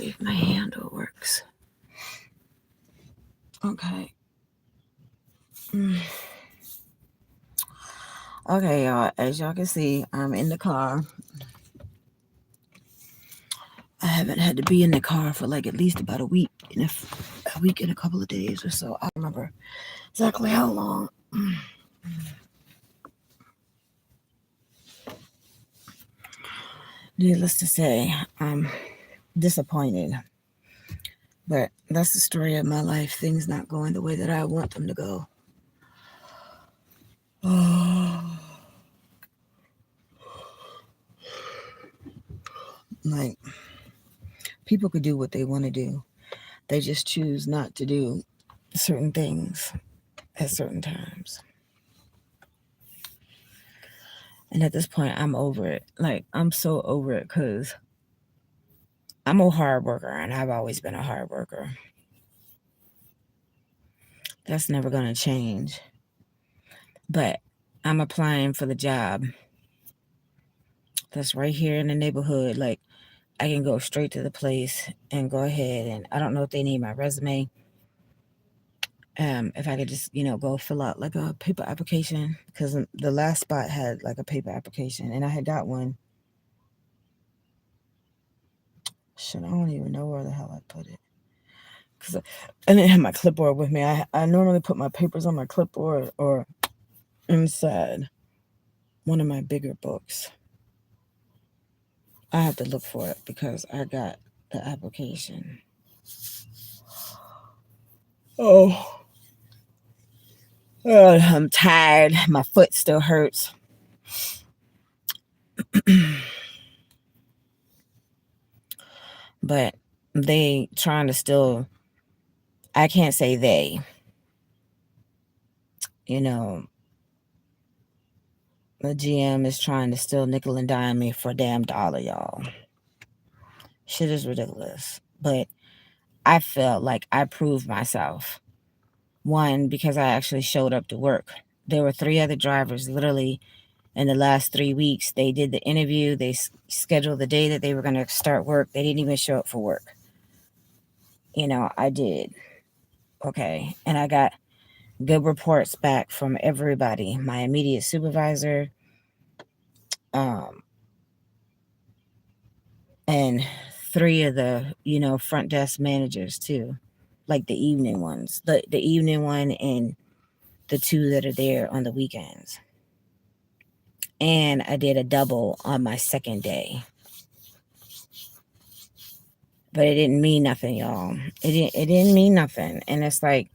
see if my handle works. Okay. Mm. Okay, y'all. As y'all can see, I'm in the car. I haven't had to be in the car for like at least about a week, a week and a couple of days or so. I don't remember exactly how long. Needless to say, I'm disappointed. But that's the story of my life. Things not going the way that I want them to go. Like, people could do what they want to do. They just choose not to do certain things at certain times. And at this point, I'm over it. Like, I'm so over it because I'm a hard worker and I've always been a hard worker. That's never going to change. But I'm applying for the job that's right here in the neighborhood. Like, I can go straight to the place and go ahead. And I don't know if they need my resume. If I could just, go fill out like a paper application, because the last spot had like a paper application and I had got one. Shit, I don't even know where the hell I put it. Cause I didn't have my clipboard with me. I normally put my papers on my clipboard or inside one of my bigger books. I have to look for it because I got the application. Oh, I'm tired. My foot still hurts. But they trying to still, I can't say they, you know, the GM is trying to still nickel and dime me for a damn dollar, y'all. Shit is ridiculous. But I felt like I proved myself. One, because I actually showed up to work. There were three other drivers literally in the last 3 weeks. They did the interview, they scheduled the day that they were going to start work. They didn't even show up for work. I did. Okay. And I got good reports back from everybody, my immediate supervisor, um, and three of the, front desk managers too, like the evening ones, the evening one and the two that are there on the weekends. And I did a double on my second day. But it didn't mean nothing, y'all. It didn't mean nothing. And it's like,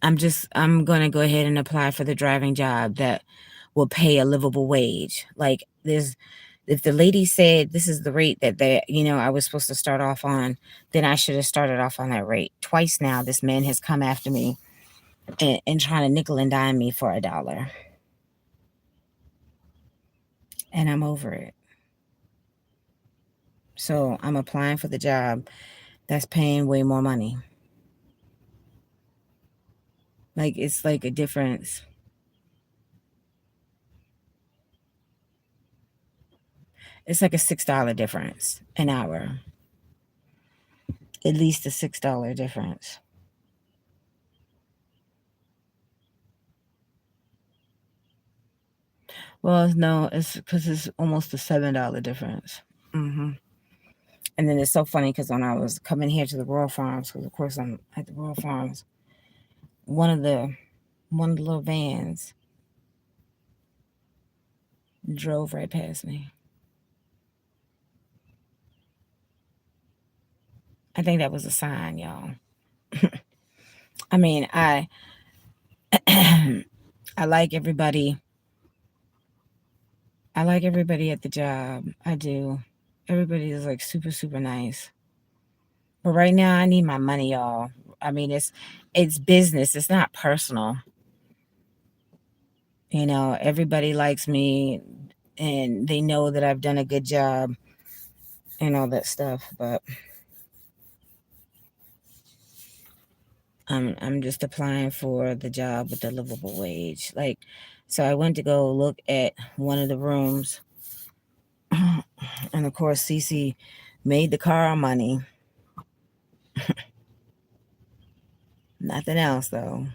I'm gonna go ahead and apply for the driving job that will pay a livable wage. Like, if the lady said this is the rate that I was supposed to start off on, then I should have started off on that rate. Twice now this man has come after me and trying to nickel and dime me for a dollar. And I'm over it. So I'm applying for the job that's paying way more money. Like, it's like a difference. It's like a $6 difference an hour. At least a $6 difference. Well, no, it's because it's almost a $7 difference. hmm And then it's so funny because when I was coming here to the Royal Farms, because of course I'm at the Royal Farms, one of the little vans drove right past me. I think that was a sign, y'all. I mean, I I like everybody. I like everybody at the job. I do. Everybody is like super super nice. But right now I need my money, y'all. I mean, it's business. It's not personal. Everybody likes me and they know that I've done a good job and all that stuff, but I'm just applying for the job with the livable wage. So I went to go look at one of the rooms And of course, Cece made the car money. Nothing else though.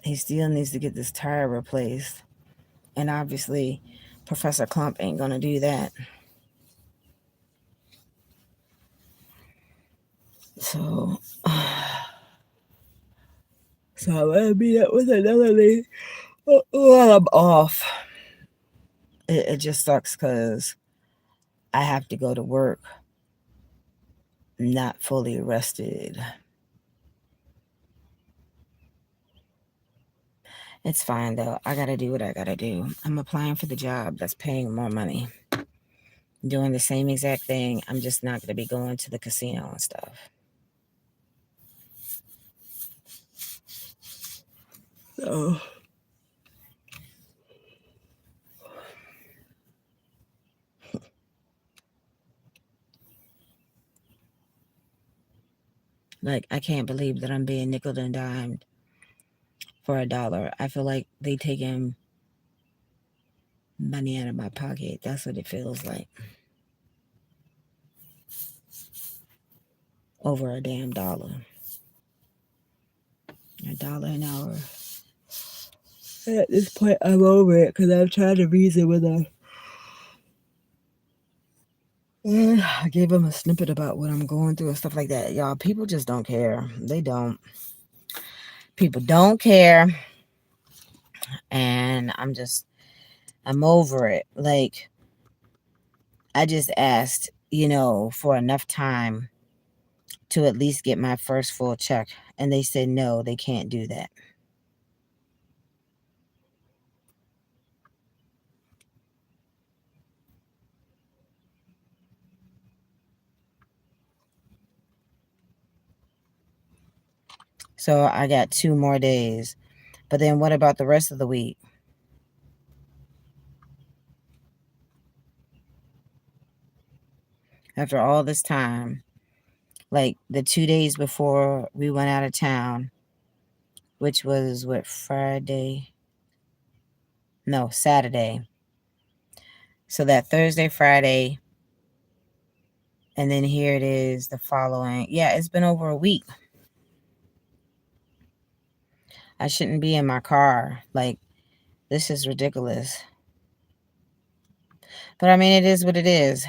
He still needs to get this tire replaced. And obviously, Professor Clump ain't gonna do that. So, so I'm gonna meet up with another lady while I'm off. It just sucks because I have to go to work not fully rested. It's fine though. I gotta do what I gotta do. I'm applying for the job that's paying more money. Doing the same exact thing. I'm just not gonna be going to the casino and stuff. So like I can't believe that I'm being nickel and dimed for $1. I feel like they taking money out of my pocket. That's what it feels like. Over a damn dollar. $1 an hour. At this point, I'm over it because I'm trying to reason with her. And I gave him a snippet about what I'm going through and stuff like that. Y'all, people just don't care. They don't. People don't care. And I'm over it. Like, I just asked, for enough time to at least get my first full check. And they said, no, they can't do that. So I got 2 more days. But then what about the rest of the week? After all this time, like the 2 days before we went out of town, which was what, Friday? No, Saturday. So that Thursday, Friday, and then here it is the following. Yeah, it's been over a week. I shouldn't be in my car. Like, this is ridiculous. But I mean, it is what it is.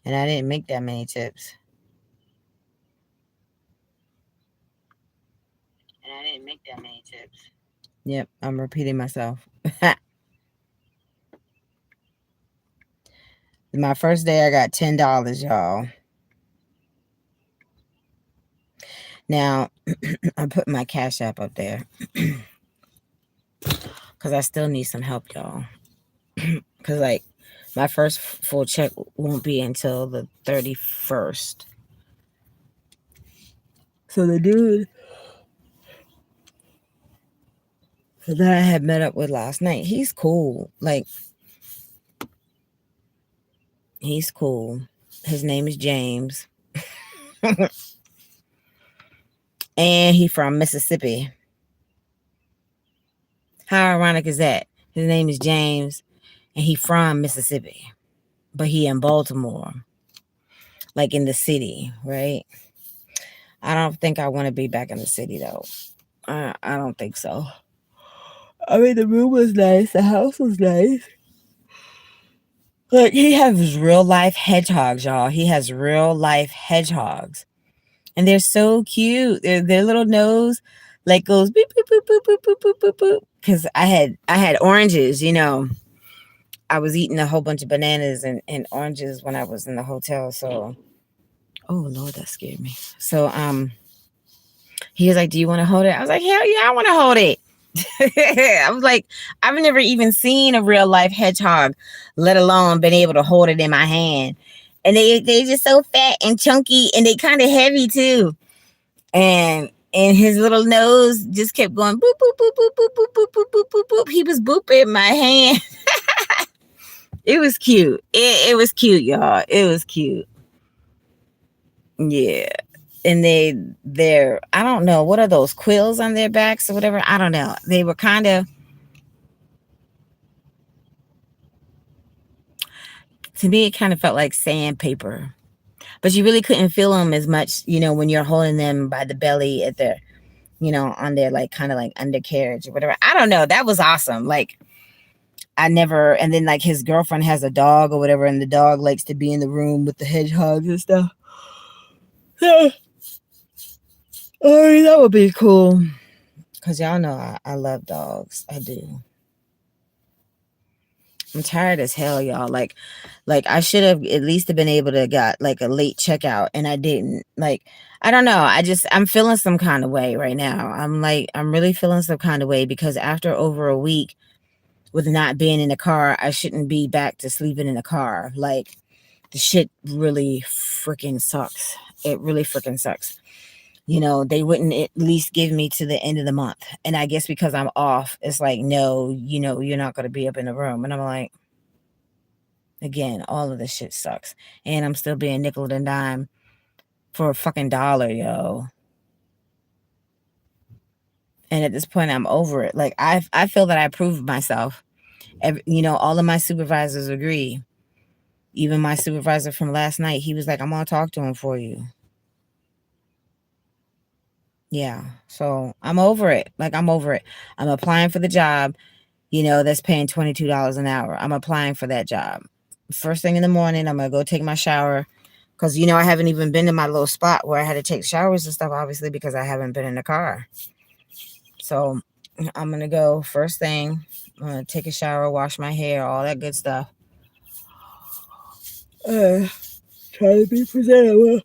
And I didn't make that many tips. Yep, I'm repeating myself. My first day, I got $10, y'all. Now, I put my Cash App up there because I still need some help, y'all. Because, like, my first full check won't be until the 31st. So the dude that I had met up with last night, he's cool. Like, he's cool. His name is James. And he from Mississippi. How ironic is that? His name is James and he from Mississippi. But he in Baltimore. Like in the city, right? I don't think I want to be back in the city though. I don't think so. I mean, the room was nice. The house was nice. Like, he has real life hedgehogs, y'all. He has real life hedgehogs. And they're so cute. Their little nose like goes beep boop boop boop boop boop boop boop boop. Because I had oranges, I was eating a whole bunch of bananas and oranges when I was in the hotel. So, oh Lord, that scared me. So he was like, do you want to hold it? I was like, hell yeah, I want to hold it. I was like, I've never even seen a real life hedgehog, let alone been able to hold it in my hand. And they just so fat and chunky and they kind of heavy too. And his little nose just kept going boop boop boop boop boop boop boop boop boop boop boop. He was booping my hand. It was cute. It was cute, y'all. It was cute. Yeah. and they're, I don't know, what are those, quills on their backs or whatever? I don't know. They were kind of, to me, it kind of felt like sandpaper, but you really couldn't feel them as much, when you're holding them by the belly at their, on their, like, kind of like undercarriage or whatever. I don't know. That was awesome. Like, I never, and then like his girlfriend has a dog or whatever, and the dog likes to be in the room with the hedgehogs and stuff. So, that would be cool. Cause y'all know I love dogs. I do. I'm tired as hell, y'all. Like I should have at least been able to got like a late checkout, and I didn't. Like, I don't know. I'm feeling some kind of way right now. I'm really feeling some kind of way because after over a week with not being in the car, I shouldn't be back to sleeping in the car. Like, the shit really freaking sucks. It really freaking sucks. They wouldn't at least give me to the end of the month. And I guess because I'm off, it's like, no, you're not going to be up in the room. And I'm like, again, all of this shit sucks. And I'm still being nickel and dime for a fucking dollar, yo. And at this point, I'm over it. Like, I feel that I proved myself. All of my supervisors agree. Even my supervisor from last night, he was like, I'm going to talk to him for you. Yeah. So I'm over it. Like, I'm over it. I'm applying for the job, that's paying $22 an hour. I'm applying for that job. First thing in the morning, I'm going to go take my shower. Because, I haven't even been to my little spot where I had to take showers and stuff, obviously, because I haven't been in the car. So I'm going to go first thing. I'm going to take a shower, wash my hair, all that good stuff. Try to be presentable.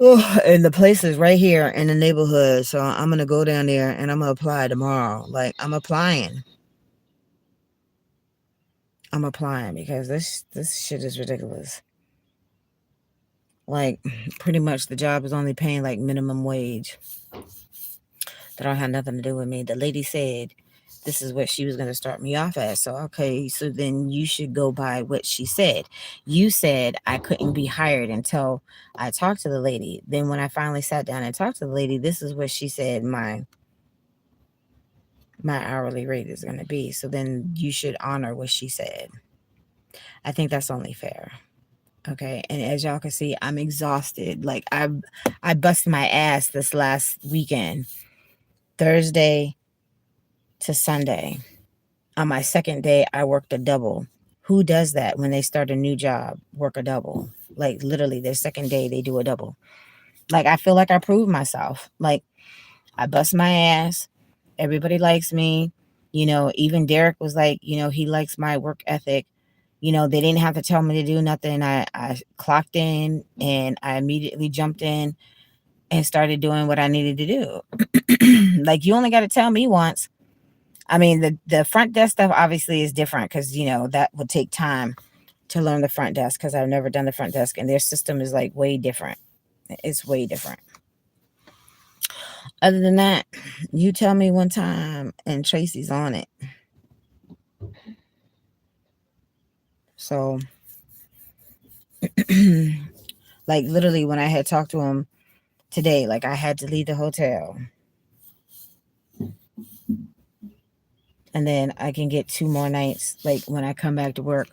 Oh, and the place is right here in the neighborhood. So I'm going to go down there and I'm going to apply tomorrow. Like, I'm applying. I'm applying because this shit is ridiculous. Like, pretty much the job is only paying like minimum wage. That don't have nothing to do with me. The lady said this is what she was going to start me off at. So, okay, so then you should go by what she said. You said I couldn't be hired until I talked to the lady. Then when I finally sat down and talked to the lady, this is what she said my hourly rate is going to be. So then you should honor what she said. I think that's only fair. Okay, and as y'all can see, I'm exhausted. Like, I busted my ass this last weekend, Thursday to Sunday. On my second day, I worked a double. Who does that when they start a new job? Work a double. Like, literally, their second day, they do a double. Like, I feel like I proved myself. Like, I bust my ass. Everybody likes me. Even Derek was like, he likes my work ethic. They didn't have to tell me to do nothing. I clocked in and I immediately jumped in and started doing what I needed to do. Like, you only got to tell me once. I mean, the front desk stuff obviously is different because, that would take time to learn the front desk because I've never done the front desk and their system is like way different. It's way different. Other than that, you tell me one time and Tracy's on it. So, like, literally, when I had talked to him today, like, I had to leave the hotel. And then I can get 2 more nights, like, when I come back to work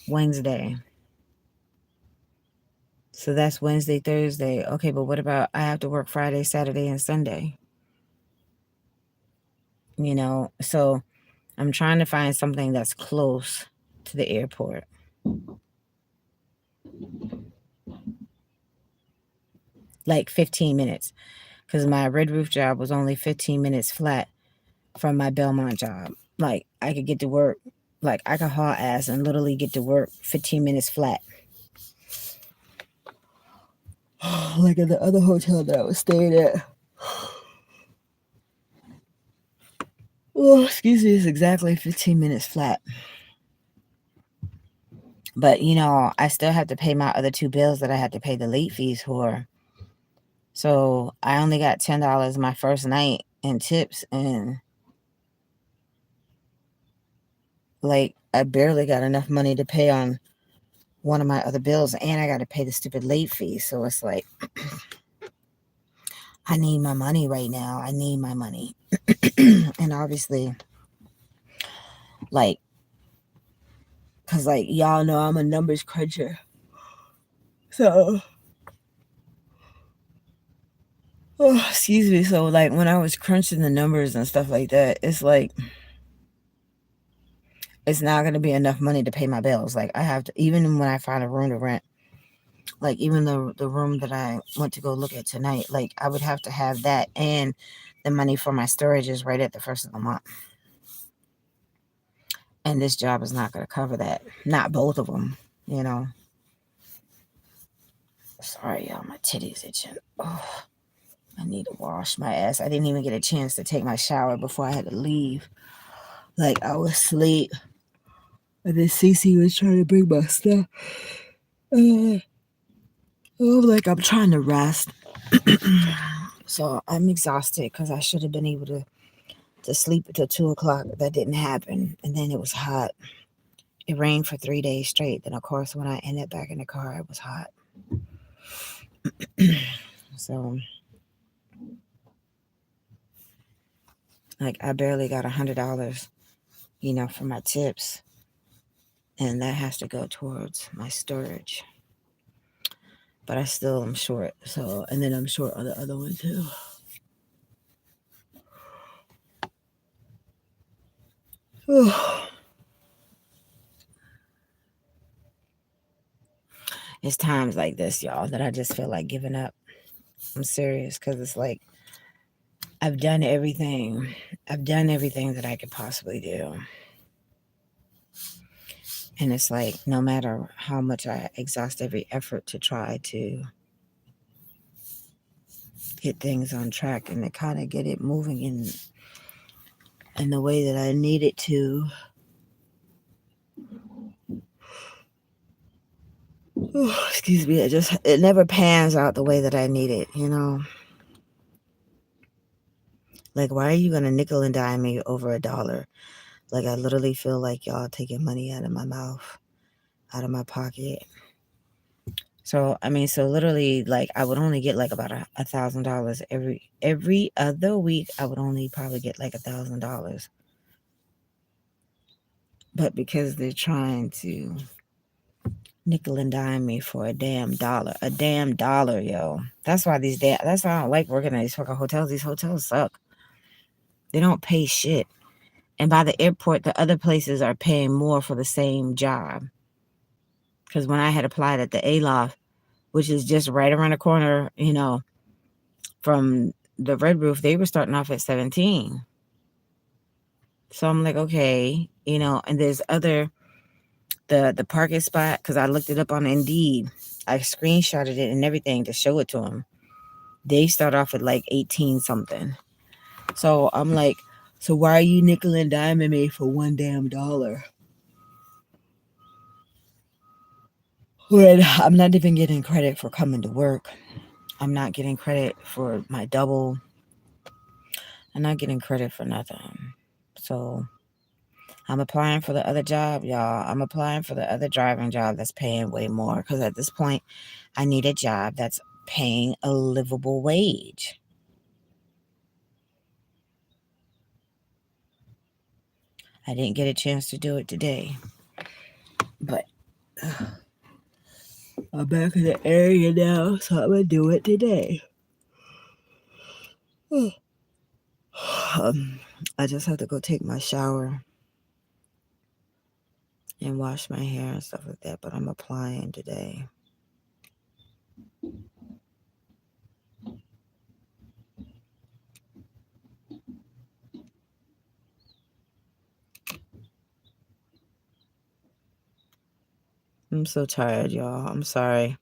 Wednesday. So that's Wednesday, Thursday. Okay, but what about I have to work Friday, Saturday, and Sunday? So I'm trying to find something that's close to the airport. Like 15 minutes. Because my Red Roof job was only 15 minutes flat from my Belmont job. Like, I could get to work. Like, I could haul ass and literally get to work 15 minutes flat. Like at the other hotel that I was staying at. Oh, excuse me, it's exactly 15 minutes flat. But, I still have to pay my other 2 bills that I had to pay the late fees for. So I only got $10 my first night in tips, and like, I barely got enough money to pay on one of my other bills, and I got to pay the stupid late fee. So it's like, I need my money right now. I need my money. And obviously, like, because, like, y'all know I'm a numbers cruncher. So, oh, excuse me. So, like, when I was crunching the numbers and stuff like that, it's like, it's not going to be enough money to pay my bills. Like, I have to, even when I find a room to rent, like, even the room that I went to go look at tonight, like, I would have to have that and the money for my storage is right at the first of the month. And this job is not going to cover that. Not both of them, you know. Sorry, y'all, my titties itching. Oh, I need to wash my ass. I didn't even get a chance to take my shower before I had to leave. Like, I was asleep. And then Cece was trying to bring my stuff. I'm like, I'm trying to rest. So I'm exhausted because I should have been able to sleep until 2 o'clock. That didn't happen. And then it was hot. It rained for 3 days straight. Then, of course, when I ended back in the car, it was hot. So, like, I barely got $100, for my tips. And that has to go towards my storage. But I still am short. So, and then I'm short on the other one too. It's times like this, y'all, that I just feel like giving up. I'm serious because it's like I've done everything. I've done everything that I could possibly do. And it's like no matter how much I exhaust every effort to try to get things on track and to kind of get it moving in the way that I need it to. Oh, excuse me, it never pans out the way that I need it. Like, why are you gonna nickel and dime me over $1? Like, I literally feel like y'all taking money out of my mouth, out of my pocket. So I mean, so literally, like, I would only get like about $1,000 every other week. I would only probably get like $1,000. But because they're trying to nickel and dime me for a damn dollar, yo. That's why that's why I don't like working at these fucking hotels. These hotels suck. They don't pay shit. And by the airport, the other places are paying more for the same job. Because when I had applied at the Aloft, which is just right around the corner, from the Red Roof, they were starting off at 17. So I'm like, okay, and there's the parking spot, because I looked it up on Indeed. I screenshotted it and everything to show it to them. They start off at like 18 something. So I'm like, so why are you nickel and diming me for one damn dollar? When I'm not even getting credit for coming to work. I'm not getting credit for my double. I'm not getting credit for nothing. So I'm applying for the other job, y'all. I'm applying for the other driving job that's paying way more. Because at this point, I need a job that's paying a livable wage. I didn't get a chance to do it today. But I'm back in the area now, so I'm going to do it today. I just have to go take my shower and wash my hair and stuff like that. But I'm applying today. I'm so tired, y'all. I'm sorry.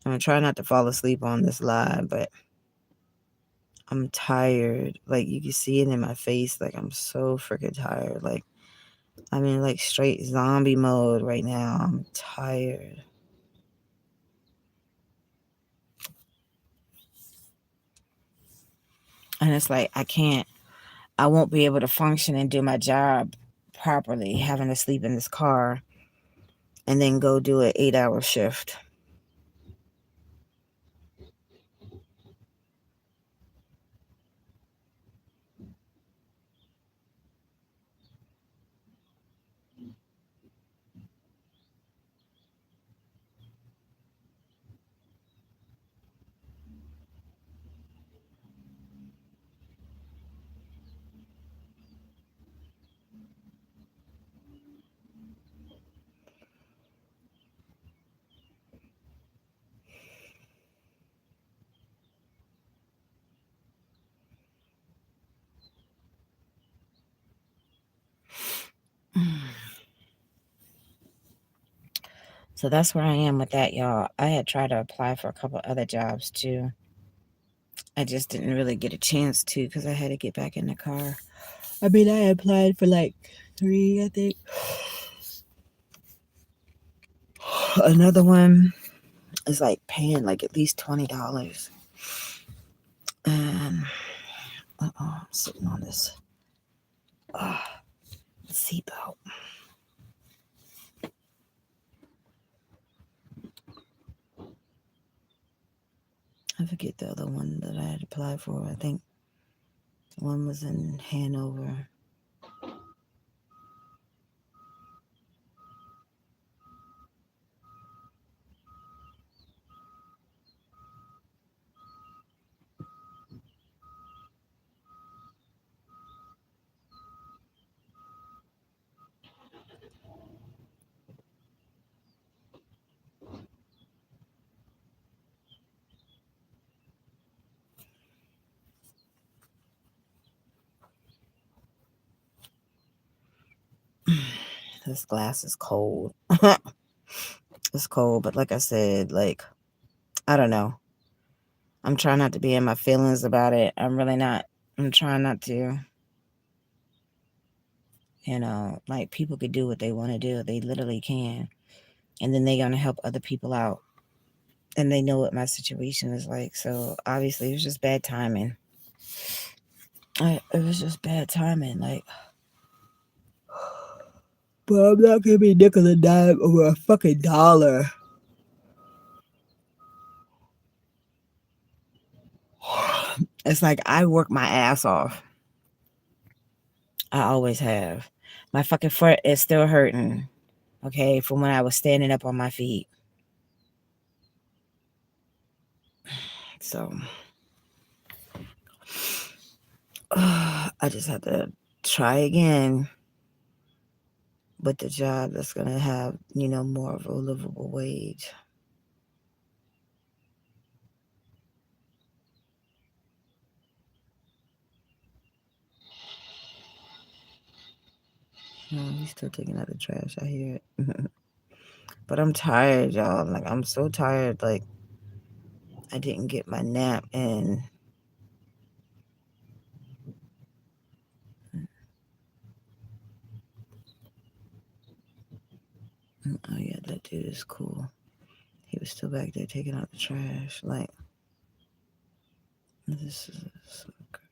I'm going to try not to fall asleep on this live, but I'm tired. Like, you can see it in my face. Like, I'm so freaking tired. Like, I'm in, like, straight zombie mode right now. I'm tired. And it's like, I won't be able to function and do my job properly, having to sleep in this car and then go do an 8-hour shift. So that's where I am with that, y'all. I had tried to apply for a couple other jobs too. I just didn't really get a chance to because I had to get back in the car. I mean, I applied for like three, I think. Another one is like paying like at least $20. And I'm sitting on this uh, seatbelt. I forget the other one that I had applied for. I think one was in Hanover. This glass is cold. It's cold, but like I said, like, I don't know. I'm trying not to be in my feelings about it. I'm really not. I'm trying not to. Like people could do what they want to do. They literally can. And then they're going to help other people out. And they know what my situation is like. So obviously it was just bad timing. It was just bad timing. Like, but I'm not going to be nickel and dime over a fucking dollar. It's like I work my ass off. I always have. My fucking foot is still hurting. Okay, from when I was standing up on my feet. So I just have to try again with the job that's going to have, more of a livable wage. He's still taking out the trash. I hear it. But I'm tired, y'all. Like, I'm so tired. Like, I didn't get my nap in. Oh, yeah, that dude is cool. He was still back there taking out the trash. Like, this is so crazy.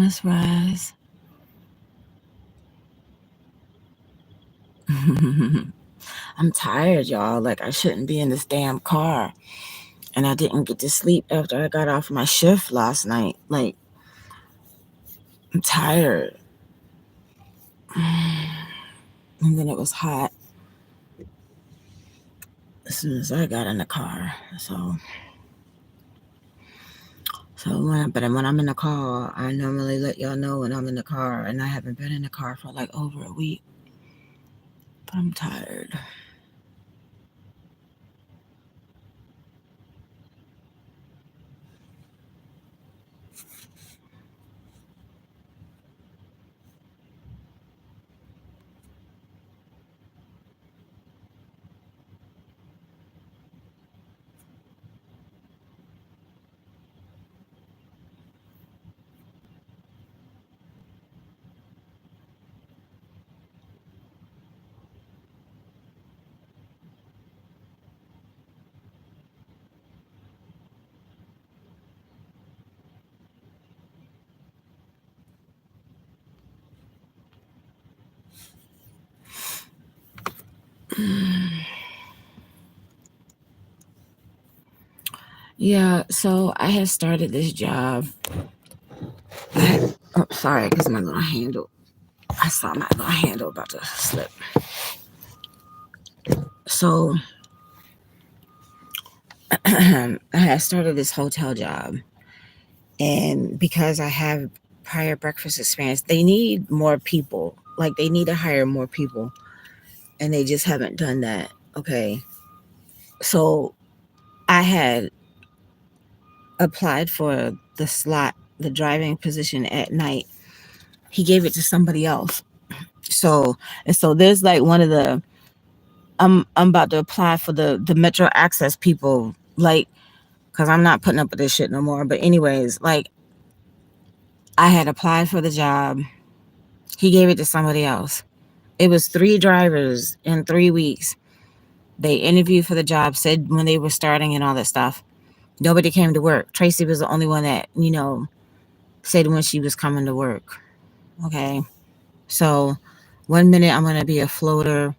Miss Rise. I'm tired, y'all. Like, I shouldn't be in this damn car. And I didn't get to sleep after I got off my shift last night. Like, I'm tired. And then it was hot as soon as I got in the car. But when I'm in the car, I normally let y'all know when I'm in the car, and I haven't been in the car for like over a week. But I'm tired. Yeah, so I had started this job. Oh, sorry, because my little handle. I saw my little handle about to slip. So I had started this hotel job, and because I have prior breakfast experience, they need more people. Like, they need to hire more people, and they just haven't done that. Okay, so I had applied for the slot, the driving position at night. He gave it to somebody else. So there's like one of the I'm about to apply for the Metro Access people, like, because I'm not putting up with this shit no more. But anyways, like, I had applied for the job. He gave it to somebody else. It was 3 drivers in 3 weeks. They interviewed for the job, said when they were starting and all that stuff. Nobody came to work. Traci was the only one that, said when she was coming to work. Okay. So 1 minute I'm going to be a floater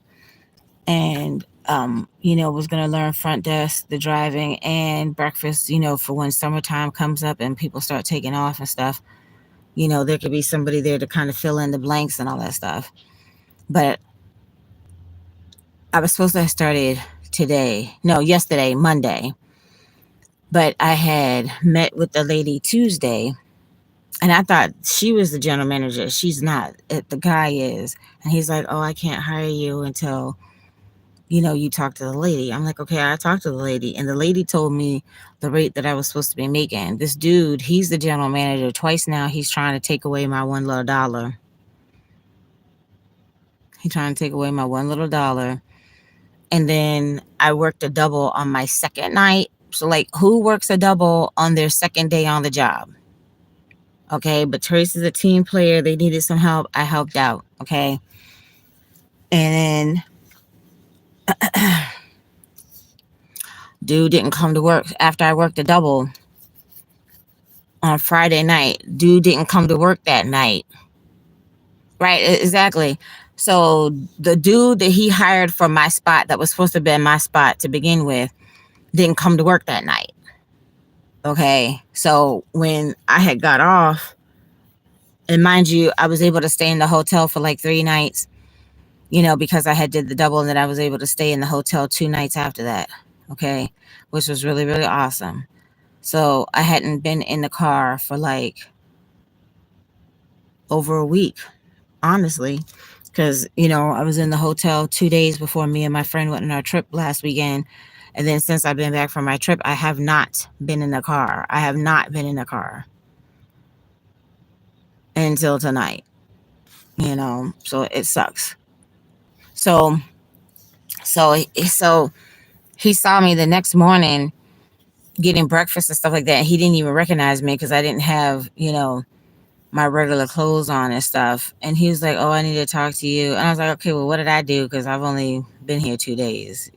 and, was going to learn front desk, the driving, and breakfast, for when summertime comes up and people start taking off and stuff. There could be somebody there to kind of fill in the blanks and all that stuff. But I was supposed to have started yesterday, Monday. But I had met with the lady Tuesday, and I thought she was the general manager. She's not. The guy is. And he's like, oh, I can't hire you until, you talk to the lady. I'm like, okay, I talked to the lady. And the lady told me the rate that I was supposed to be making. This dude, he's the general manager. Twice now, he's trying to take away my one little dollar. He's trying to take away my one little dollar. And then I worked a double on my second night. So, like, who works a double on their second day on the job? Okay, but Trace is a team player. They needed some help. I helped out. Okay. And then dude didn't come to work after I worked a double on Friday night. Dude didn't come to work that night. Right, exactly. So the dude that he hired for my spot that was supposed to be my spot to begin with didn't come to work that night. Okay. So when I had got off, and mind you, I was able to stay in the hotel for like 3 nights, because I had did the double, and then I was able to stay in the hotel 2 nights after that. Okay. Which was really, really awesome. So I hadn't been in the car for like over a week, honestly, because, I was in the hotel 2 days before me and my friend went on our trip last weekend. And then since I've been back from my trip, I have not been in the car. I have not been in the car until tonight, so it sucks. So, so he saw me the next morning getting breakfast and stuff like that. He didn't even recognize me because I didn't have, my regular clothes on and stuff. And he was like, oh, I need to talk to you. And I was like, okay, well, what did I do? Because I've only been here 2 days.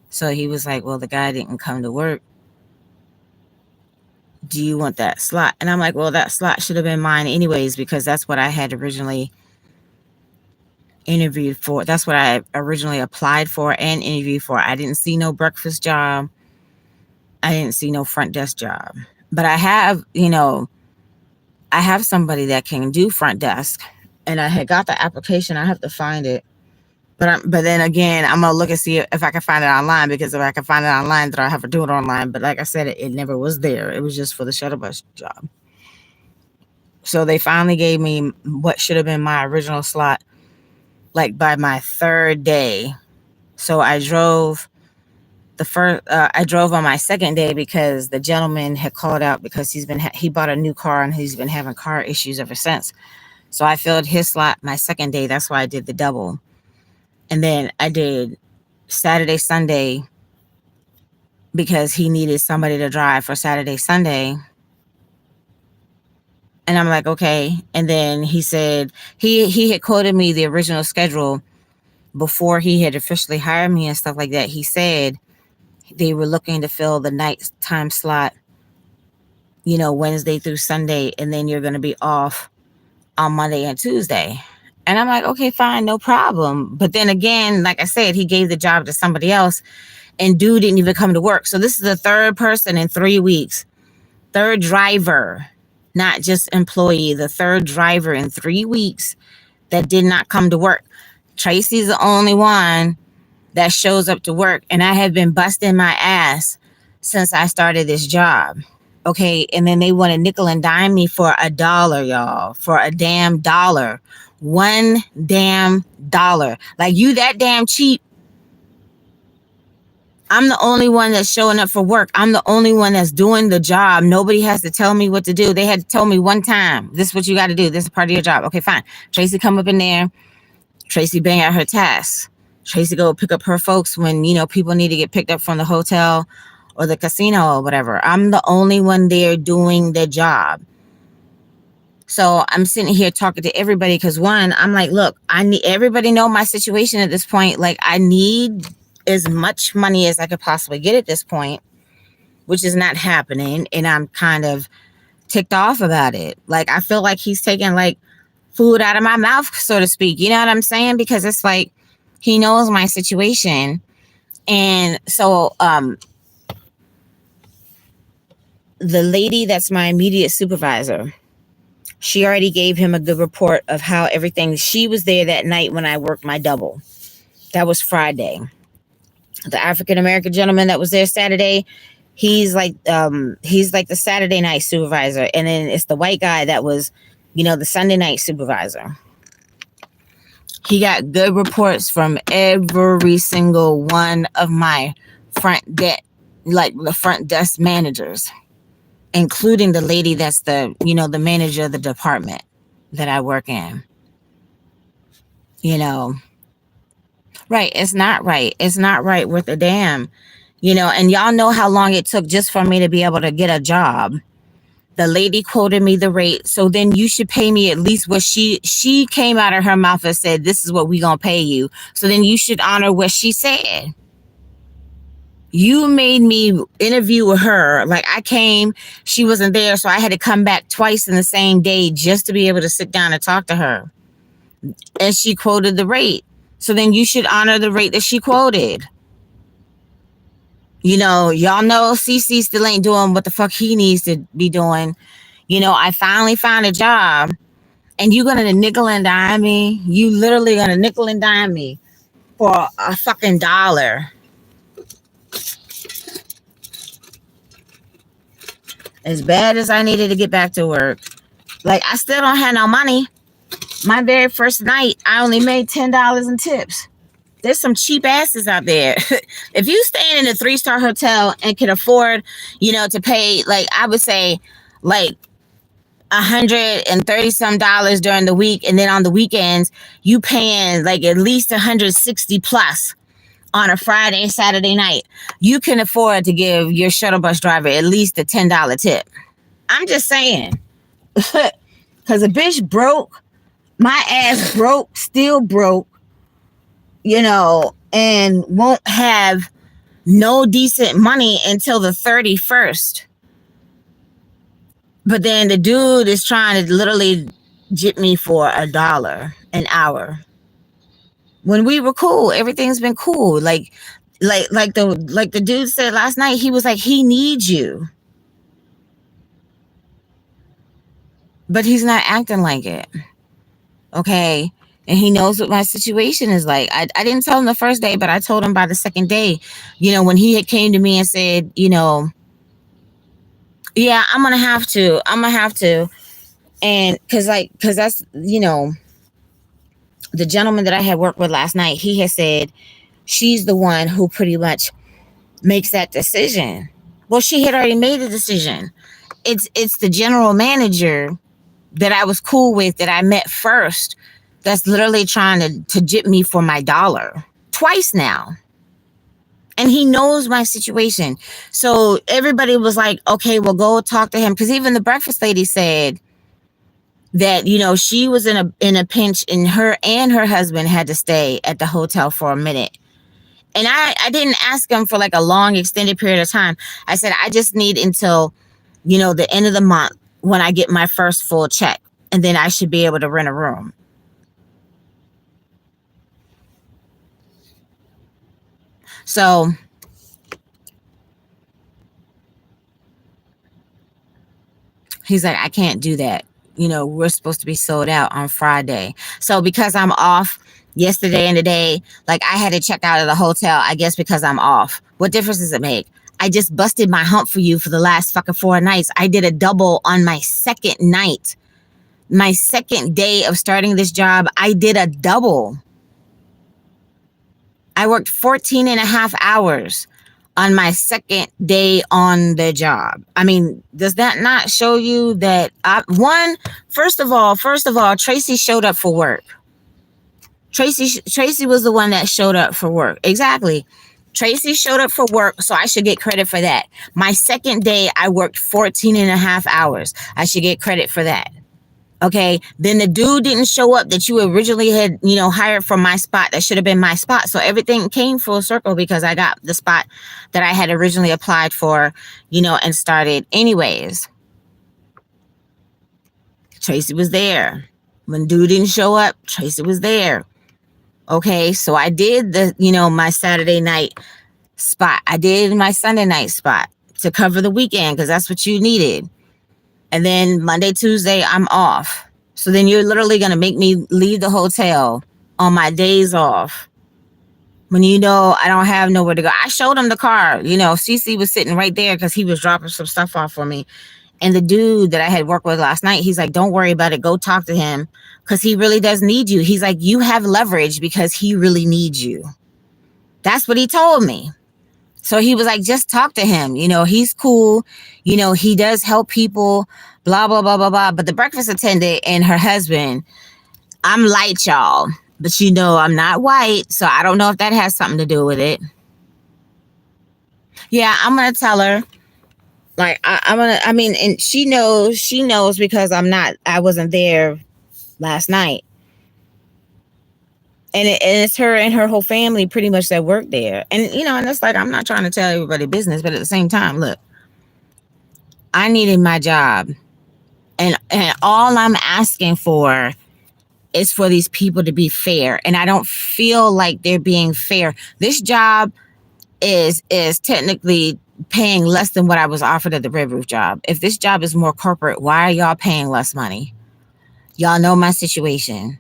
So he was like, well, the guy didn't come to work do you want that slot? And I'm like, well, that slot should have been mine anyways, because that's what I had originally interviewed for. That's what I originally applied for and interviewed for. I didn't see no breakfast job. I didn't see no front desk job. But I have, I have somebody that can do front desk. And I had got the application. I have to find it. But then again, I'm gonna look and see if I can find it online, because if I can find it online, then I have to do it online. But like I said, it never was there. It was just for the shuttle bus job. So they finally gave me what should have been my original slot, like by my third day. So I drove I drove on my second day because the gentleman had called out because he bought a new car and he's been having car issues ever since. So I filled his slot my second day. That's why I did the double. And then I did Saturday, Sunday, because he needed somebody to drive for Saturday, Sunday. And I'm like, okay. And then he said he had quoted me the original schedule before he had officially hired me and stuff like that. He said they were looking to fill the nighttime slot, Wednesday through Sunday, and then you're going to be off on Monday and Tuesday. And I'm like, okay, fine, no problem. But then again, like I said, he gave the job to somebody else, and dude didn't even come to work. So this is the third person in 3 weeks, third driver, not just employee, the third driver in 3 weeks that did not come to work. Tracy's the only one that shows up to work, and I have been busting my ass since I started this job. Okay, and then they want to nickel and dime me for $1, y'all, for a damn dollar. $1 damn dollar. Like, you that damn cheap. I'm the only one that's showing up for work. I'm the only one that's doing the job. Nobody has to tell me what to do. They had to tell me one time, this is what you got to do. This is part of your job. Okay, fine. Tracy come up in there. Tracy bang out her tasks. Tracy go pick up her folks when, people need to get picked up from the hotel or the casino or whatever. I'm the only one there doing the job. So I'm sitting here talking to everybody because, one, I'm like, look, I need everybody know my situation at this point. Like, I need as much money as I could possibly get at this point, which is not happening. And I'm kind of ticked off about it. Like, I feel like he's taking like food out of my mouth, so to speak. You know what I'm saying? Because it's like, he knows my situation. And so the lady that's my immediate supervisor, she already gave him a good report of how everything. She was there that night when I worked my double. That was Friday. The African American gentleman that was there Saturday, he's like the Saturday night supervisor, and then it's the white guy that was, the Sunday night supervisor. He got good reports from every single one of my the front desk managers, including the lady that's the manager of the department that I work in. Right. It's not right. It's not right worth a damn. And y'all know how long it took just for me to be able to get a job. The lady quoted me the rate. So then you should pay me at least what she came out of her mouth and said, this is what we gonna pay you. So then you should honor what she said. You made me interview with her. Like, I came, she wasn't there. So I had to come back twice in the same day just to be able to sit down and talk to her. And she quoted the rate. So then you should honor the rate that she quoted. Y'all know CC still ain't doing what the fuck he needs to be doing. I finally found a job, and you gonna nickel and dime me? You literally gonna nickel and dime me for a fucking dollar? As bad as I needed to get back to work, like, I still don't have no money. My very first night, I only made $10 in tips. There's some cheap asses out there. If you staying in a 3-star hotel and can afford, to pay, like, I would say, like, $130 some during the week, and then on the weekends, you paying like at least 160 plus on a Friday and Saturday night, you can afford to give your shuttle bus driver at least a $10 tip. I'm just saying. Because a bitch broke, my ass broke, still broke, and won't have no decent money until the 31st. But then the dude is trying to literally jip me for $1 an hour. When we were cool, everything's been cool. Like the dude said last night, he was like, he needs you. But he's not acting like it. Okay. And he knows what my situation is like. I didn't tell him the first day, but I told him by the second day, when he had came to me and said, yeah, I'm gonna have to. And cause that's, the gentleman that I had worked with last night, he had said she's the one who pretty much makes that decision. Well, she had already made a decision. It's the general manager that I was cool with, that I met first, that's literally trying to jip me for my $1 twice now. And he knows my situation. So everybody was like, okay, well, go talk to him. Because even the breakfast lady said that, she was in a pinch, and her husband had to stay at the hotel for a minute. And I didn't ask him for like a long extended period of time. I said, I just need until, the end of the month, when I get my first full check, and then I should be able to rent a room. So he's like, I can't do that. We're supposed to be sold out on Friday. So because I'm off yesterday and today, like, I had to check out of the hotel, I guess, because I'm off. What difference does it make? I just busted my hump for you for the last fucking 4 nights. I did a double on my second night. My second day of starting this job, I did a double. I worked 14 and a half hours on my second day on the job. I mean, does that not show you that first of all, Traci showed up for work. Traci was the one that showed up for work. Exactly. Traci showed up for work, so I should get credit for that. My second day, I worked 14 and a half hours. I should get credit for that. Okay. Then the dude didn't show up that you originally had, hired from my spot. That should have been my spot. So everything came full circle because I got the spot that I had originally applied for, and started anyways. Traci was there. When dude didn't show up, Traci was there. Okay. So I did my Saturday night spot. I did my Sunday night spot to cover the weekend, because that's what you needed. And then Monday, Tuesday, I'm off. So then you're literally going to make me leave the hotel on my days off when I don't have nowhere to go. I showed him the car. CC was sitting right there because he was dropping some stuff off for me. And the dude that I had worked with last night, he's like, don't worry about it. Go talk to him, because he really does need you. He's like, you have leverage because he really needs you. That's what he told me. So he was like, just talk to him. He's cool. He does help people, blah, blah, blah, blah, blah. But the breakfast attendant and her husband, I'm light, y'all. But I'm not white. So I don't know if that has something to do with it. Yeah, I'm going to tell her. Like, and she knows because I wasn't there last night. And it's her and her whole family pretty much that work there. And, and it's like, I'm not trying to tell everybody business, but at the same time, look, I needed my job. And all I'm asking for is for these people to be fair. And I don't feel like they're being fair. This job is technically paying less than what I was offered at the Red Roof job. If this job is more corporate, why are y'all paying less money? Y'all know my situation.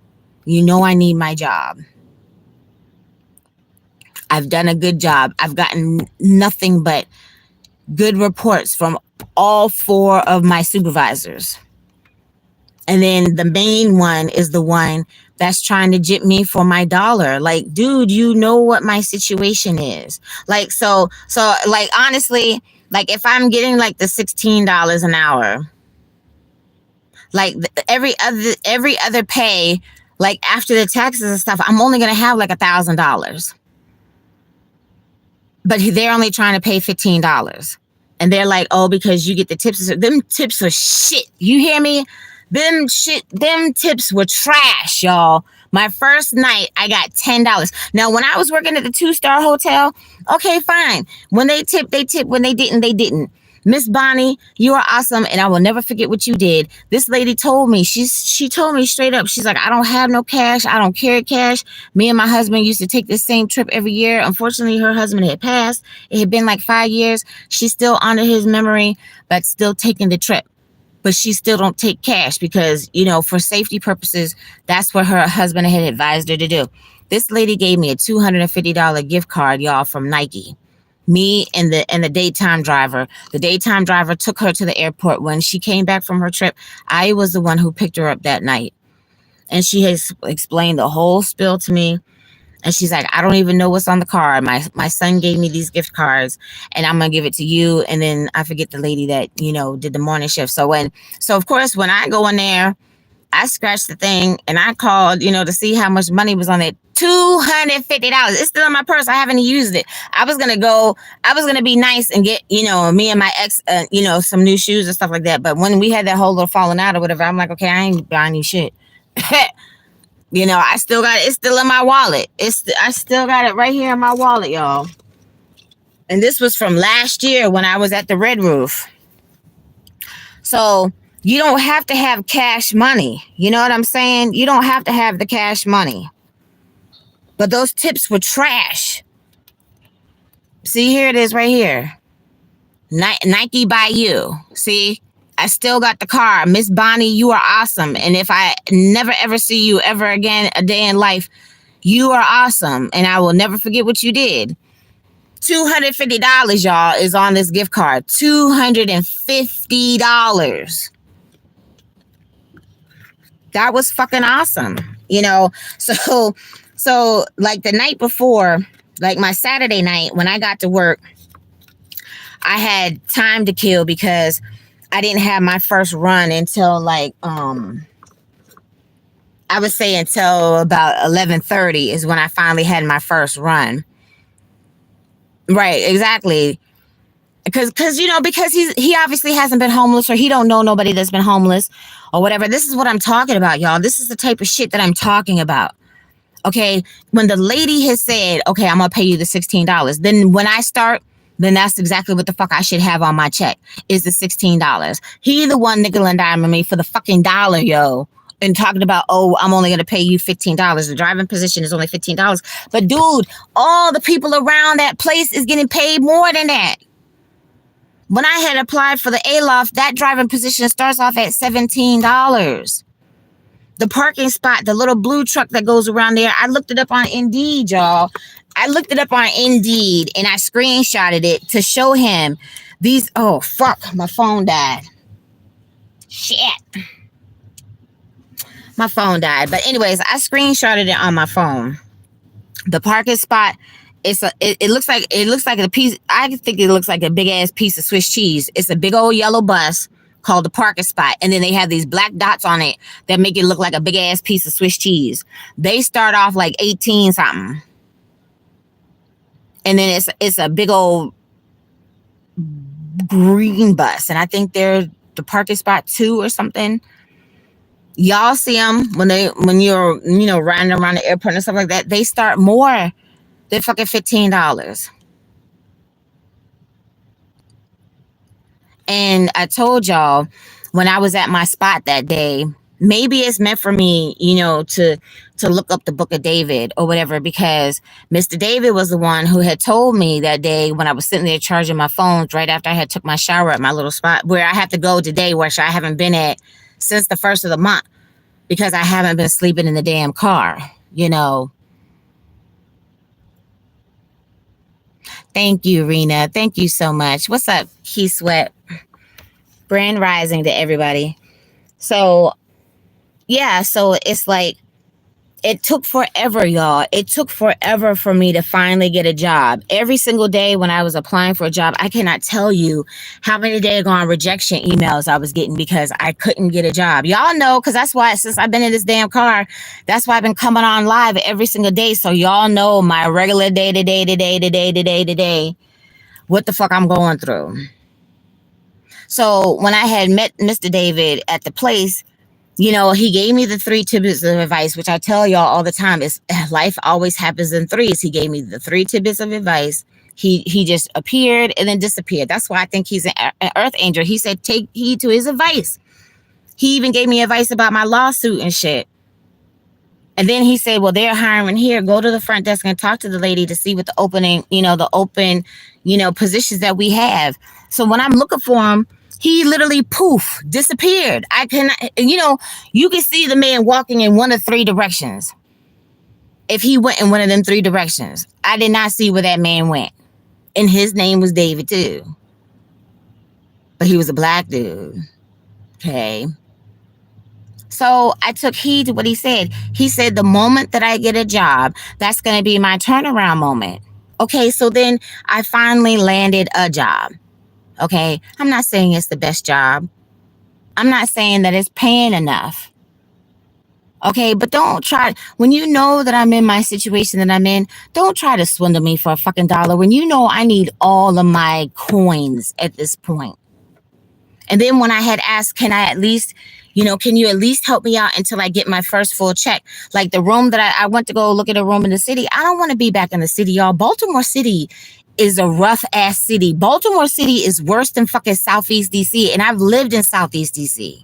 I need my job. I've done a good job. I've gotten nothing but good reports from all 4 of my supervisors. And then the main one is the one that's trying to jip me for my $1. Like, dude, you know what my situation is. Like, so like, honestly, like, if I'm getting like the $16 an hour, like every other pay, like after the taxes and stuff, I'm only going to have like $1,000. But they're only trying to pay $15. And they're like, oh, because you get the tips. Them tips are shit. You hear me? Them tips were trash, y'all. My first night, I got $10. Now, when I was working at the 2-star hotel, okay, fine. When they tipped, they tipped. When they didn't, they didn't. Miss Bonnie, you are awesome, and I will never forget what you did. This lady told me, she told me straight up, she's like, I don't have no cash. I don't carry cash. Me and my husband used to take this same trip every year. Unfortunately, her husband had passed. It had been like 5 years. She still honored his memory, but still taking the trip. But she still don't take cash because, you know, for safety purposes, that's what her husband had advised her to do. This lady gave me a $250 gift card, y'all, from Nike. Me and the daytime driver. The daytime driver took her to the airport. When she came back from her trip, I was the one who picked her up that night. And she has explained the whole spill to me. And she's like, I don't even know what's on the card. My son gave me these gift cards and I'm going to give it to you. And then I forget the lady that, you know, did the morning shift. So of course, when I go in there, I scratched the thing and I called, you know, to see how much money was on it. $250. It's still in my purse. I haven't used it. I was going to be nice and get, you know, me and my ex, you know, some new shoes and stuff like that. But when we had that whole little falling out or whatever, I'm like, okay, I ain't buying you shit. You know, I still got it. It's still in my wallet. I still got it right here in my wallet, y'all. And this was from last year when I was at the Red Roof. So you don't have to have cash money. You know what I'm saying? You don't have to have the cash money. But those tips were trash. See, here it is right here. Nike by you. See, I still got the car. Miss Bonnie, you are awesome. And if I never ever see you ever again a day in life, you are awesome. And I will never forget what you did. $250, y'all, is on this gift card. $250. That was fucking awesome. You know, so like the night before, like my Saturday night when I got to work, I had time to kill because I didn't have my first run until like I would say until about 11:30 is when I finally had my first run. Right, exactly. Because you know, because he obviously hasn't been homeless, or he don't know nobody that's been homeless or whatever. This is what I'm talking about, y'all. This is the type of shit that I'm talking about. Okay, when the lady has said, okay, I'm gonna pay you the $16, then when I start, then that's exactly what the fuck I should have on my check is the $16. He the one nickel and diming me for the fucking dollar, yo. And talking about, oh, I'm only going to pay you $15. The driving position is only $15. But dude, all the people around that place is getting paid more than that. When I had applied for the A-Loft, that driving position starts off at $17. The parking spot, the little blue truck that goes around there, I looked it up on Indeed, y'all. I looked it up on Indeed and I screenshotted it to show him these. Oh, fuck. My phone died. Shit. My phone died. But anyways, I screenshotted it on my phone. The parking spot, it looks like a piece. I think it looks like a big ass piece of Swiss cheese. It's a big old yellow bus called the parking spot. And then they have these black dots on it that make it look like a big ass piece of Swiss cheese. They start off like 18 something. And then it's a big old green bus. And I think they're the parking spot 2 or something. Y'all see them when you're, you know, riding around the airport and stuff like that. They start more than fucking $15. And I told y'all when I was at my spot that day, maybe it's meant for me, you know, to look up the Book of David or whatever, because Mr. David was the one who had told me that day when I was sitting there charging my phones right after I had took my shower at my little spot where I have to go today, which I haven't been at since the first of the month because I haven't been sleeping in the damn car, you know. Thank you, Rena. Thank you so much. What's up, Key Sweat? Brand rising to everybody. So, yeah, so it's like, it took forever, y'all. It took forever for me to finally get a job. Every single day when I was applying for a job, I cannot tell you how many daggone rejection emails I was getting because I couldn't get a job. Y'all know, because that's why since I've been in this damn car, that's why I've been coming on live every single day. So y'all know my regular day to day, what the fuck I'm going through. So when I had met Mr. David at the place, you know, he gave me the 3 tidbits of advice, which I tell y'all all the time is life always happens in threes. He gave me the 3 tidbits of advice. He just appeared and then disappeared. That's why I think he's an earth angel. He said, take heed to his advice. He even gave me advice about my lawsuit and shit. And then he said, well, they're hiring here. Go to the front desk and talk to the lady to see what the opening, the open, positions that we have. So when I'm looking for him, he literally poof, disappeared. I cannot, you can see the man walking in one of three directions. If he went in one of them three directions, I did not see where that man went. And his name was David too. But he was a black dude. Okay. So I took heed to what he said. He said, the moment that I get a job, that's going to be my turnaround moment. Okay, so then I finally landed a job. Okay, I'm not saying it's the best job. I'm not saying that it's paying enough. Okay, but don't try, when you know that I'm in my situation that I'm in, don't try to swindle me for a fucking dollar when you know I need all of my coins at this point. And then when I had asked, can I at least, can you at least help me out until I get my first full check? Like the room that I went to go look at a room in the city. I don't want to be back in the city, y'all. Baltimore City is a rough ass city. Baltimore City is worse than fucking Southeast DC. And I've lived in Southeast DC.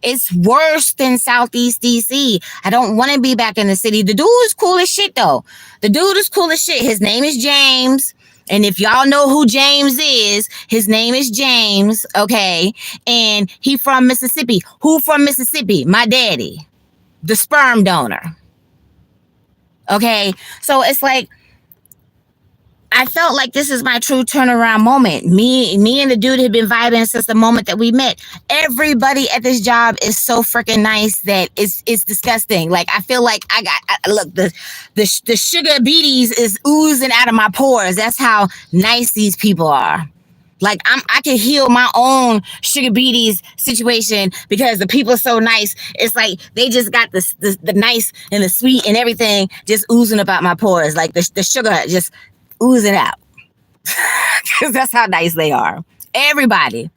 It's worse than Southeast DC. I don't want to be back in the city. The dude is cool as shit though. The dude is cool as shit. His name is James. And if y'all know who James is, his name is James, okay? And he from Mississippi. Who from Mississippi? My daddy, the sperm donor. Okay? So it's like, I felt like this is my true turnaround moment. Me and the dude had been vibing since the moment that we met. Everybody at this job is so freaking nice that it's disgusting. Like I feel like look, the sugar beaties is oozing out of my pores. That's how nice these people are. Like I can heal my own sugar beaties situation because the people are so nice. It's like they just got the nice and the sweet and everything just oozing about my pores. Like the sugar just oozing out. Because that's how nice they are. Everybody.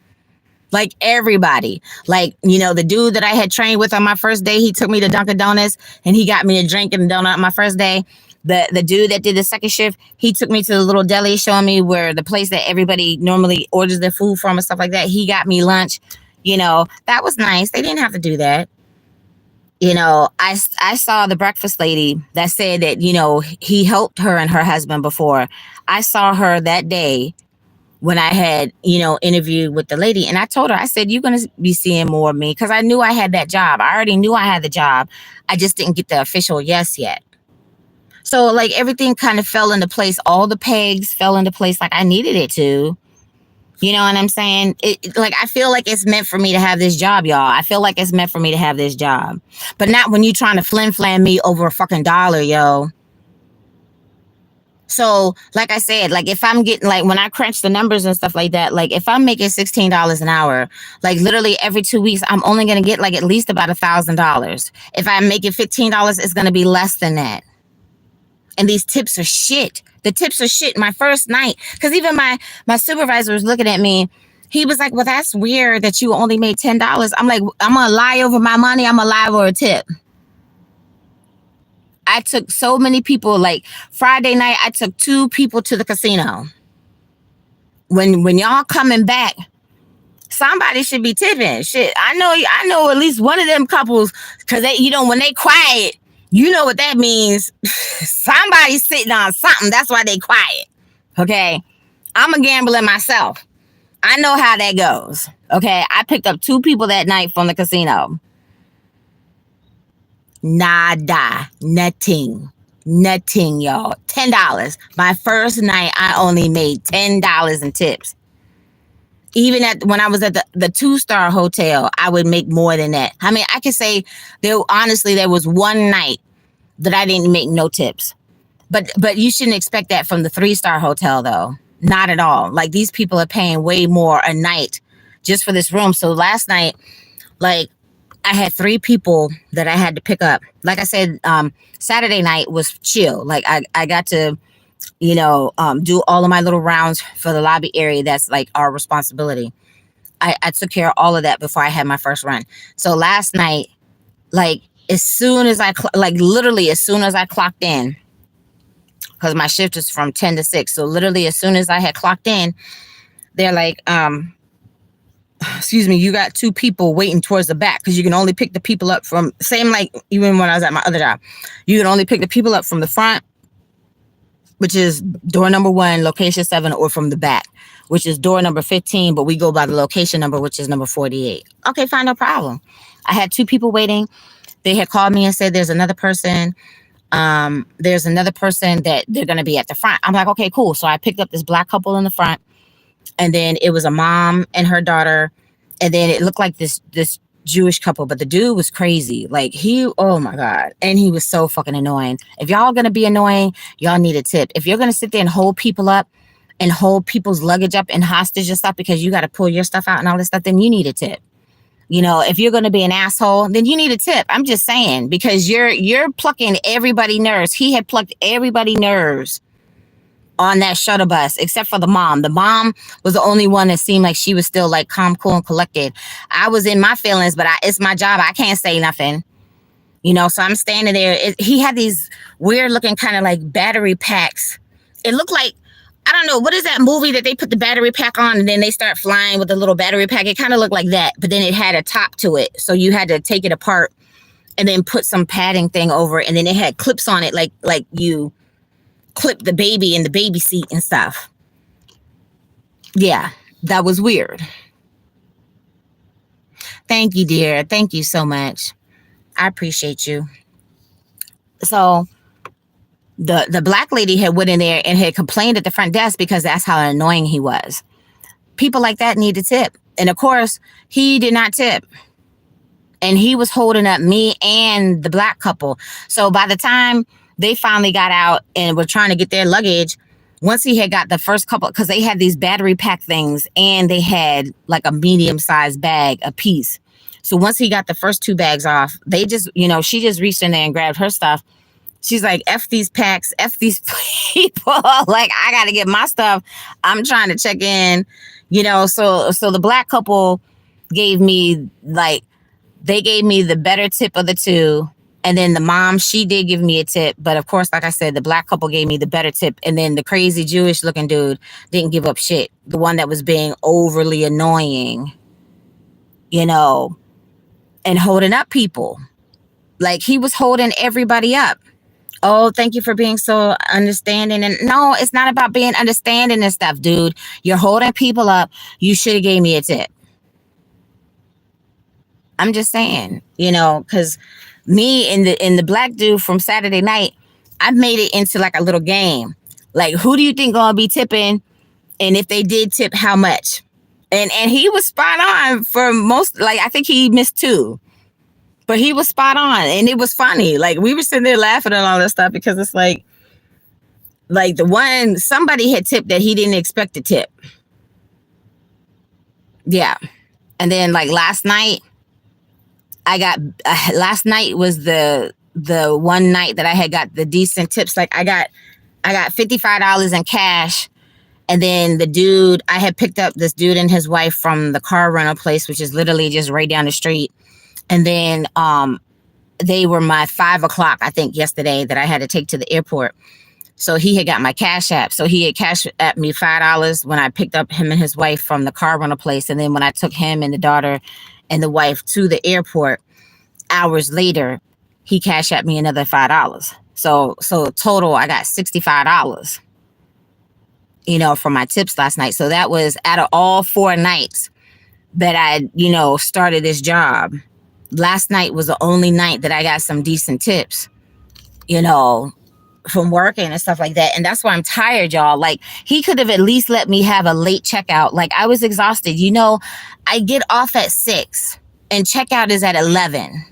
Like everybody. Like, the dude that I had trained with on my first day, he took me to Dunkin' Donuts and he got me a drink and a donut on my first day. The dude that did the second shift, he took me to the little deli showing me where the place that everybody normally orders their food from and stuff like that. He got me lunch. That was nice. They didn't have to do that. I saw the breakfast lady that said that, he helped her and her husband before. I saw her that day when I had, interviewed with the lady. And I told her, I said, you're going to be seeing more of me because I knew I had that job. I already knew I had the job. I just didn't get the official yes yet. So like everything kind of fell into place. All the pegs fell into place like I needed it to. You know what I'm saying? I feel like it's meant for me to have this job, y'all. I feel like it's meant for me to have this job. But not when you trying to flim-flam me over a fucking dollar, yo. So, like I said, like if I'm getting, like when I crunch the numbers and stuff like that, like if I'm making $16 an hour, like literally every 2 weeks, I'm only going to get like at least about $1,000. If I'm making $15, it's going to be less than that. And these tips are shit. The tips are shit. My first night, because even my supervisor was looking at me. He was like, well, that's weird that you only made $10. I'm like, I'm going to lie over my money. I'm going to lie over a tip. I took so many people, like Friday night, I took 2 people to the casino. When y'all coming back, somebody should be tipping. Shit, I know at least one of them couples, because they, when they quiet, you know what that means. Somebody's sitting on something. That's why they quiet. Okay. I'm a gambler myself. I know how that goes. Okay. I picked up 2 people that night from the casino. Nada. Nothing, y'all. $10. My first night, I only made $10 in tips. Even when I was at the 2-star hotel, I would make more than that. I mean, I could say there was one night that I didn't make no tips. But you shouldn't expect that from the 3-star hotel though. Not at all. Like these people are paying way more a night just for this room. So last night, like I had 3 people that I had to pick up. Like I said, Saturday night was chill. Like I got to do all of my little rounds for the lobby area. That's like our responsibility. I took care of all of that before I had my first run. So last night, like as soon as literally as soon as I clocked in, because my shift is from 10 to 6. So literally as soon as I had clocked in, they're like, excuse me, you got two people waiting towards the back, because you can only pick the people up from, same like even when I was at my other job, you can only pick the people up from the front, which is door number 1, location 7, or from the back, which is door number 15, but we go by the location number, which is number 48. Okay, fine, no problem. I had two people waiting. They had called me and said there's another person that they're going to be at the front. I'm like, okay, cool. So I picked up this black couple in the front, and then it was a mom and her daughter, and then it looked like this Jewish couple, but the dude was crazy. Like oh my God. And he was so fucking annoying. If y'all gonna be annoying, y'all need a tip. If you're gonna sit there and hold people up and hold people's luggage up and hostage and stuff because you got to pull your stuff out and all this stuff, then you need a tip. You know, if you're going to be an asshole, then you need a tip. I'm just saying, because you're plucking everybody's nerves. He had plucked everybody's nerves on that shuttle bus, except for the mom. The mom was the only one that seemed like she was still like calm, cool, and collected. I was in my feelings, but it's my job. I can't say nothing. You know, so I'm standing there. He had these weird looking kind of like battery packs. It looked like, I don't know, what is that movie that they put the battery pack on and then they start flying with the little battery pack? It kind of looked like that, but then it had a top to it. So you had to take it apart and then put some padding thing over it. And then it had clips on it, like you clip the baby in the baby seat and stuff. Yeah, that was weird. Thank you, dear. Thank you so much. I appreciate you. So the black lady had went in there and had complained at the front desk because that's how annoying he was. People like that need a tip. And of course, he did not tip. And he was holding up me and the black couple. So by the time they finally got out and were trying to get their luggage, once he had got the first couple, because they had these battery pack things and they had like a medium-sized bag a piece. So once he got the first two bags off, they just, you know, she just reached in there and grabbed her stuff. She's like, F these packs, F these people. Like, I got to get my stuff. I'm trying to check in, you know. So the black couple gave me they gave me the better tip of the two. And then the mom, she did give me a tip. But of course, like I said, the black couple gave me the better tip. And then the crazy Jewish looking dude didn't give up shit. The one that was being overly annoying, you know, and holding up people. Like, he was holding everybody up. Oh, thank you for being so understanding. And no, it's not about being understanding and stuff, dude. You're holding people up. You should have gave me a tip. I'm just saying, you know, because me and the black dude from Saturday night, I made it into like a little game. Like, who do you think gonna be tipping? And if they did tip, how much? And he was spot on for most. Like, I think he missed 2. But he was spot on, and it was funny. Like, we were sitting there laughing and all that stuff because it's like the one, somebody had tipped that he didn't expect to tip. Yeah. And then like last night last night was the one night that I had got the decent tips. Like, I got $55 in cash. And then the dude, I had picked up this dude and his wife from the car rental place, which is literally just right down the street. And then they were my 5 o'clock, I think, yesterday that I had to take to the airport. So he had got my Cash App. So he had Cash App me $5 when I picked up him and his wife from the car rental place. And then when I took him and the daughter and the wife to the airport, hours later, he Cash Apped me another $5. So total, I got $65, you know, from my tips last night. So that was out of all 4 nights that I, you know, started this job. Last night was the only night that I got some decent tips, you know, from working and stuff like that. And that's why I'm tired, y'all. Like, he could have at least let me have a late checkout. Like, I was exhausted. You know, I get off at 6 and checkout is at 11.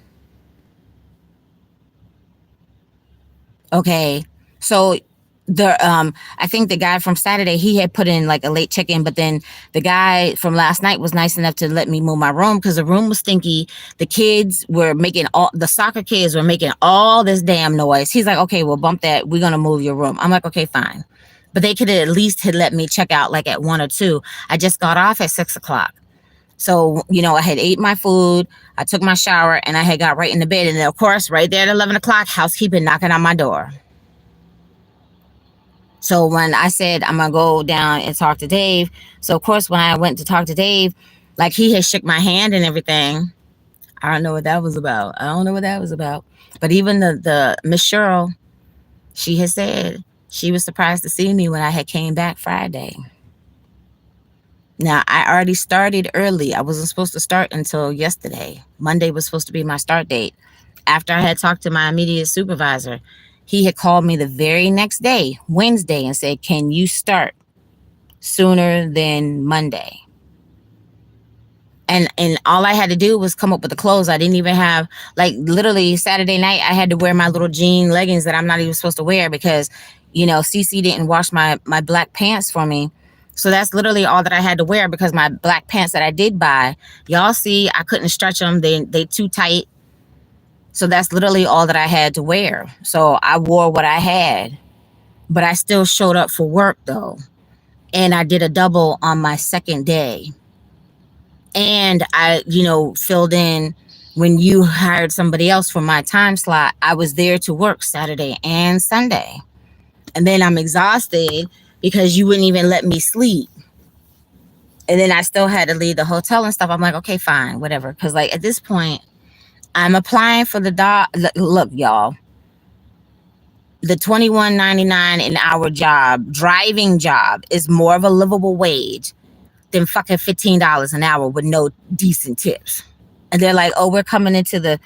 Okay. So I think the guy from Saturday, he had put in like a late check-in, but then the guy from last night was nice enough to let me move my room because the room was stinky. The soccer kids were making all this damn noise. He's like, okay, well, bump that. We're going to move your room. I'm like, okay, fine. But they could have at least had let me check out like at 1 or 2. I just got off at 6 o'clock. So, you know, I had ate my food. I took my shower and I had got right in the bed. And then, of course, right there at 11 o'clock, housekeeping knocking on my door. So when I said I'm gonna go down and talk to Dave, so of course when I went to talk to Dave, like he had shook my hand and everything. I don't know what that was about. I don't know what that was about. But even the Miss Cheryl, she had said she was surprised to see me when I had came back Friday. Now I already started early. I wasn't supposed to start until yesterday. Monday was supposed to be my start date. After I had talked to my immediate supervisor, he had called me the very next day, Wednesday, and said, "Can you start sooner than Monday?" And all I had to do was come up with the clothes. I didn't even have, like, literally Saturday night I had to wear my little jean leggings that I'm not even supposed to wear because CC didn't wash my black pants for me. So that's literally all that I had to wear because my black pants that I did buy, y'all see, I couldn't stretch them. They too tight. So that's literally all that I had to wear. So I wore what I had, but I still showed up for work though. And I did a double on my second day. And I, filled in when you hired somebody else for my time slot. I was there to work Saturday and Sunday. And then I'm exhausted because you wouldn't even let me sleep. And then I still had to leave the hotel and stuff. I'm like, okay, fine, whatever. Because, like, at this point, I'm applying for the dog. Look, y'all, the $21.99 an hour job, driving job, is more of a livable wage than fucking $15 an hour with no decent tips. And they're like, oh, we're coming into the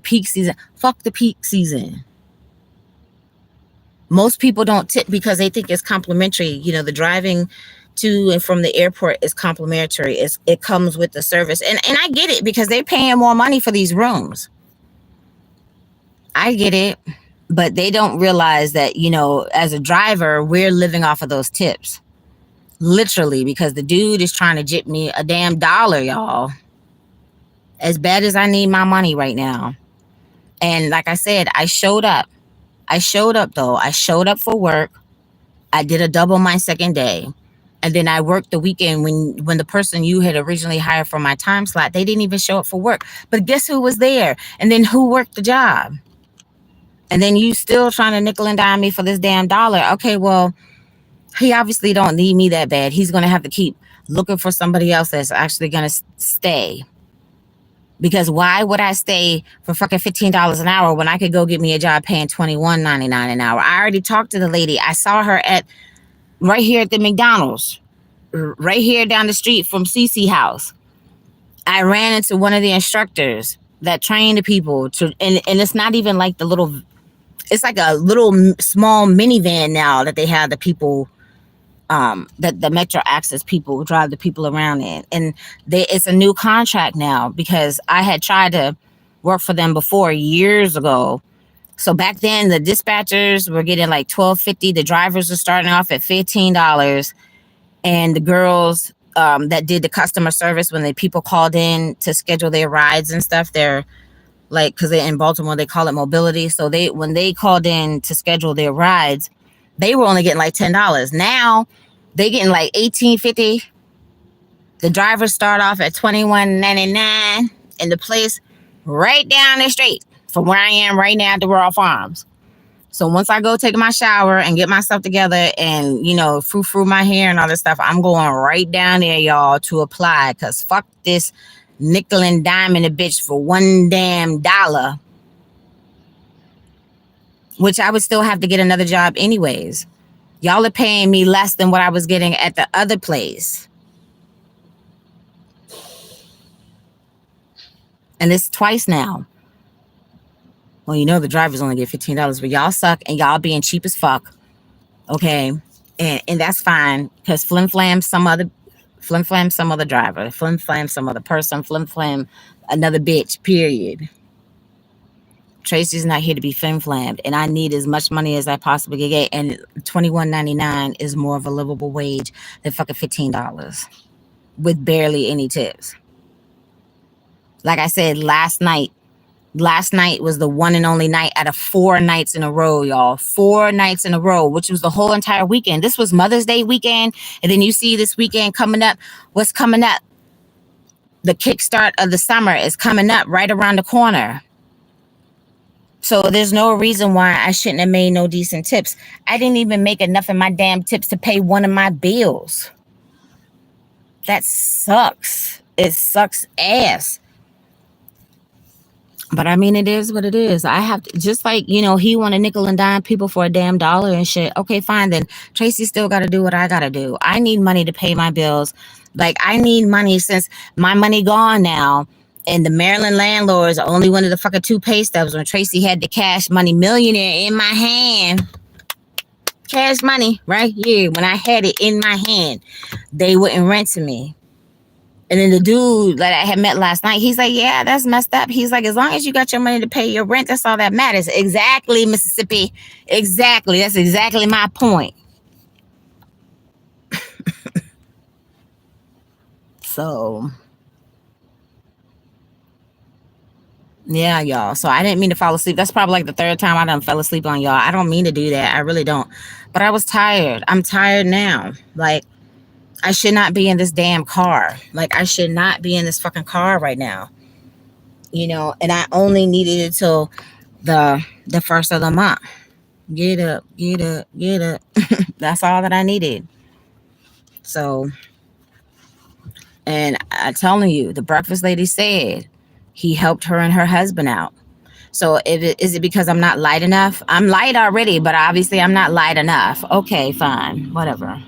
peak season. Fuck the peak season. Most people don't tip because they think it's complimentary. The driving to and from the airport is complimentary. It comes with the service. And I get it because they're paying more money for these rooms. I get it. But they don't realize that, as a driver, we're living off of those tips. Literally, because the dude is trying to jip me a damn dollar, y'all. As bad as I need my money right now. And like I said, I showed up. I showed up though. I showed up for work. I did a double my second day. And then I worked the weekend when the person you had originally hired for my time slot, they didn't even show up for work. But guess who was there? And then who worked the job? And then you still trying to nickel and dime me for this damn dollar. Okay, well, he obviously don't need me that bad. He's going to have to keep looking for somebody else that's actually going to stay. Because why would I stay for fucking $15 an hour when I could go get me a job paying $21.99 an hour? I already talked to the lady. I saw her right here at the McDonald's, right here down the street from CC House. I ran into one of the instructors that train the people and it's not even like it's like a little small minivan now that they have the people, that the Metro Access people drive the people around in. And it's a new contract now because I had tried to work for them before years ago. So back then the dispatchers were getting like $12.50. The drivers were starting off at $15. And the girls that did the customer service when the people called in to schedule their rides and stuff, they're like, because they're in Baltimore, they call it mobility. So when they called in to schedule their rides, they were only getting like $10. Now they getting like $18.50. The drivers start off at $21.99 in the place right down the street from where I am right now at the Royal Farms. So once I go take my shower and get myself together and, frou my hair and all this stuff, I'm going right down there, y'all, to apply. Because fuck this nickel and diming a bitch for one damn dollar. Which I would still have to get another job anyways. Y'all are paying me less than what I was getting at the other place. And it's twice now. Well, the drivers only get $15, but y'all suck and y'all being cheap as fuck. Okay. And that's fine. Because flim flam some other driver, flim flam some other person, flim flam another bitch, period. Tracy's not here to be flim flammed, and I need as much money as I possibly can get. And $21.99 is more of a livable wage than fucking $15 with barely any tips. Like I said, last night was the one and only night out of 4 nights in a row, y'all. 4 nights in a row, which was the whole entire weekend. This was Mother's Day weekend. And then you see this weekend coming up. What's coming up? The kickstart of the summer is coming up right around the corner. So there's no reason why I shouldn't have made no decent tips. I didn't even make enough of my damn tips to pay one of my bills. That sucks. It sucks ass. But I mean, it is what it is. I have to, just like, he want to nickel and dime people for a damn dollar and shit. Okay, fine then. Tracy still got to do what I got to do. I need money to pay my bills. Like, I need money since my money gone now. And the Maryland landlords only wanted the fucking two pay stubs when Tracy had the cash money millionaire in my hand. Cash money right here. When I had it in my hand, they wouldn't rent to me. And then the dude that I had met last night, he's like, yeah, that's messed up. He's like, as long as you got your money to pay your rent, that's all that matters. Exactly, Mississippi. Exactly. That's exactly my point. So, yeah, y'all. So I didn't mean to fall asleep. That's probably like the third time I done fell asleep on y'all. I don't mean to do that. I really don't. But I was tired. I'm tired now. Like, I should not be in this damn car. Like, I should not be in this fucking car right now. And I only needed it till the first of the month. Get up, get up, get up. That's all that I needed. So, and I'm telling you, the breakfast lady said he helped her and her husband out. So is it because I'm not light enough? I'm light already, but obviously I'm not light enough. Okay, fine, whatever.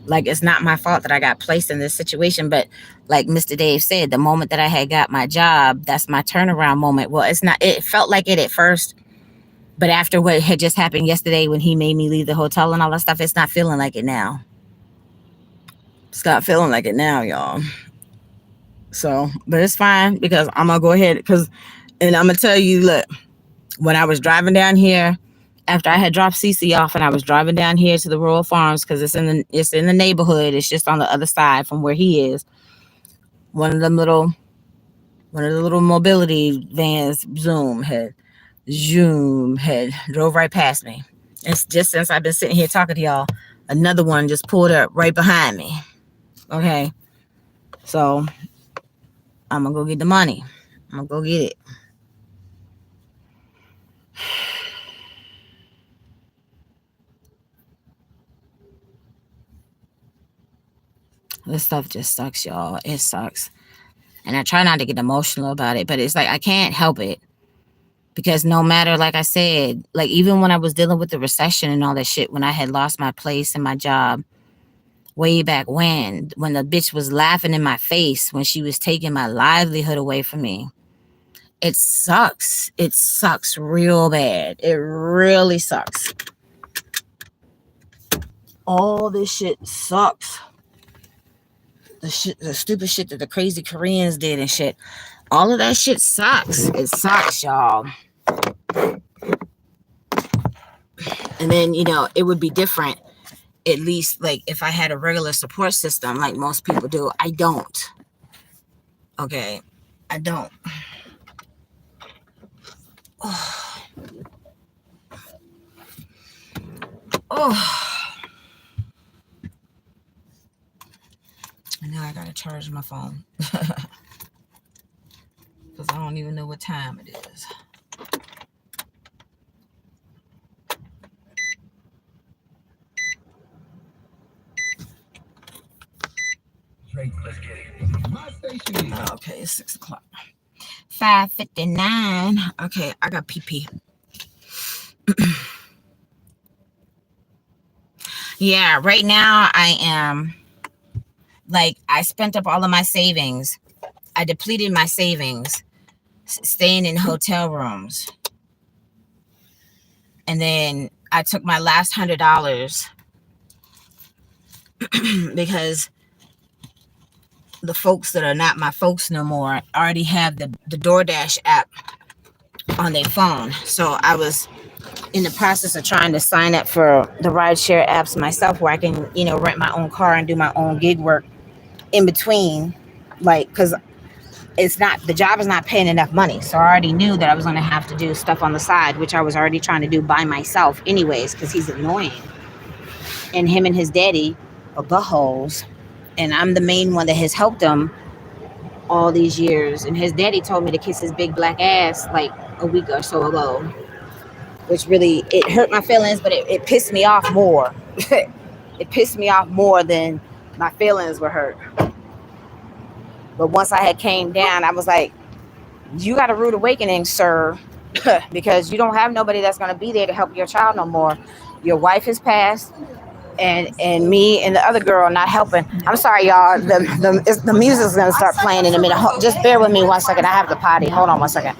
Like, it's not my fault that I got placed in this situation, but like Mr. Dave said, the moment that I had got my job, that's my turnaround moment. Well, it's not, it felt like it at first, but after what had just happened yesterday when he made me leave the hotel and all that stuff, it's not feeling like it now. It's not feeling like it now, y'all. So, but it's fine because I'm gonna go ahead and I'm gonna tell you, look, when I was driving down here, after I had dropped Cece off and I was driving down here to the Rural Farms because it's in the neighborhood. It's just on the other side from where he is. One of the little mobility vans had drove right past me. It's just since I've been sitting here talking to y'all, another one just pulled up right behind me. Okay. So I'm gonna go get the money. I'm gonna go get it. This stuff just sucks, y'all. It sucks. And I try not to get emotional about it, but it's like I can't help it. Because no matter, like I said, like even when I was dealing with the recession and all that shit, when I had lost my place and my job, way back when the bitch was laughing in my face when she was taking my livelihood away from me. It sucks. It sucks real bad. It really sucks. All this shit sucks. The stupid shit that the crazy Koreans did and shit. All of that shit sucks. It sucks, y'all. And then, it would be different. At least, like, if I had a regular support system like most people do. I don't. Okay? I don't. Oh. Oh. Now I gotta charge my phone. Because I don't even know what time it is. Let's get it. My station. Okay, it's 6 o'clock. 5:59. Okay, I got pee. Yeah, right now I am like, I spent up all of my savings. I depleted my savings staying in hotel rooms. And then I took my last $100 because the folks that are not my folks no more already have the DoorDash app on their phone. So I was in the process of trying to sign up for the rideshare apps myself where I can, rent my own car and do my own gig work in between. Like, because the job is not paying enough money. So I already knew that I was going to have to do stuff on the side, which I was already trying to do by myself anyways, because he's annoying. And him and his daddy are buttholes. And I'm the main one that has helped him all these years. And his daddy told me to kiss his big black ass like a week or so ago, which really, it hurt my feelings, but it pissed me off more. It pissed me off more than my feelings were hurt. But once I had came down, I was like, you got a rude awakening, sir, because you don't have nobody that's going to be there to help your child no more. Your wife has passed, and me and the other girl not helping. I'm sorry, y'all. The music's going to start playing in a minute. Just bear with me 1 second. I have the potty. Hold on 1 second.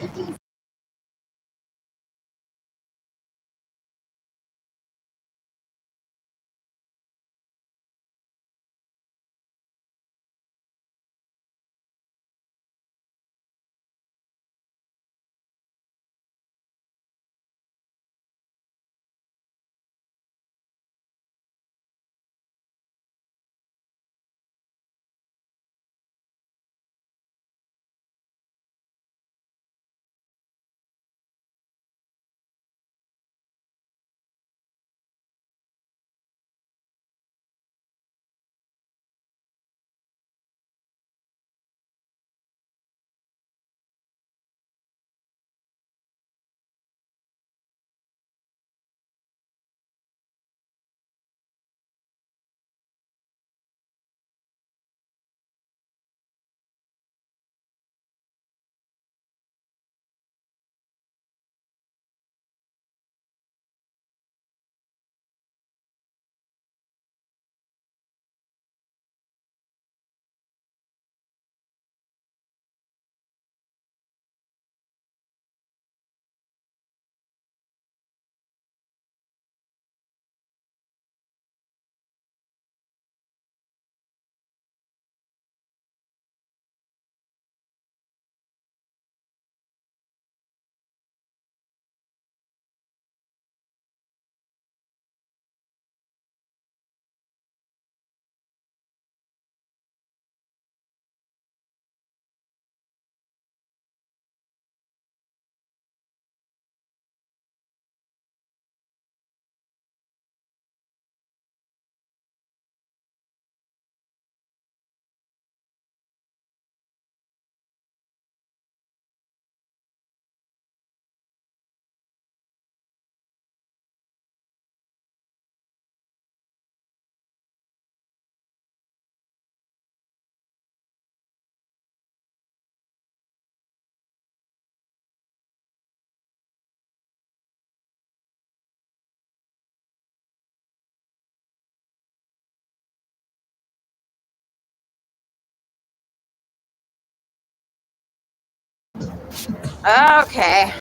Okay.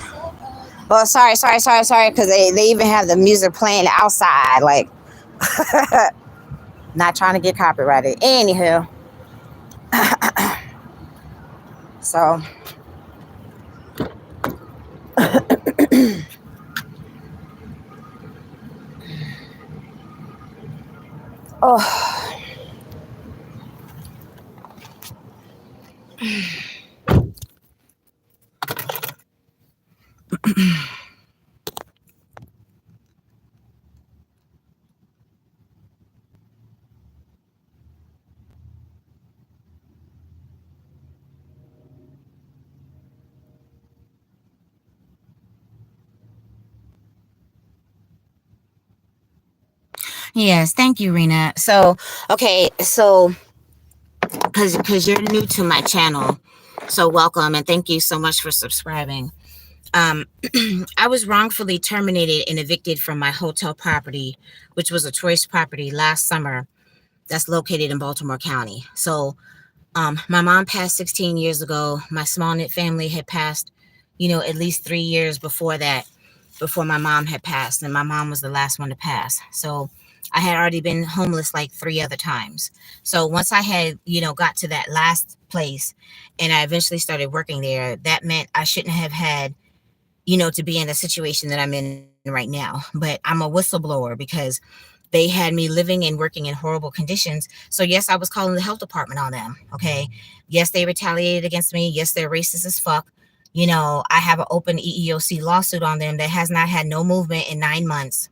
Well, sorry, because they even have the music playing outside. Like, not trying to get copyrighted. Anywho, so, oh, yes, thank you, Rena. So, okay, so because you're new to my channel, so welcome and thank you so much for subscribing. Um, I was wrongfully terminated and evicted from my hotel property, which was a choice property last summer. That's located in Baltimore County. So, my mom passed 16 years ago. My small knit family had passed, at least 3 years before that, before my mom had passed, and my mom was the last one to pass. So I had already been homeless like 3 other times. So once I had, got to that last place and I eventually started working there, that meant I shouldn't have had, to be in the situation that I'm in right now. But I'm a whistleblower because they had me living and working in horrible conditions. So yes, I was calling the health department on them. Okay. Yes, they retaliated against me. Yes, they're racist as fuck. I have an open EEOC lawsuit on them that has not had no movement in 9 months.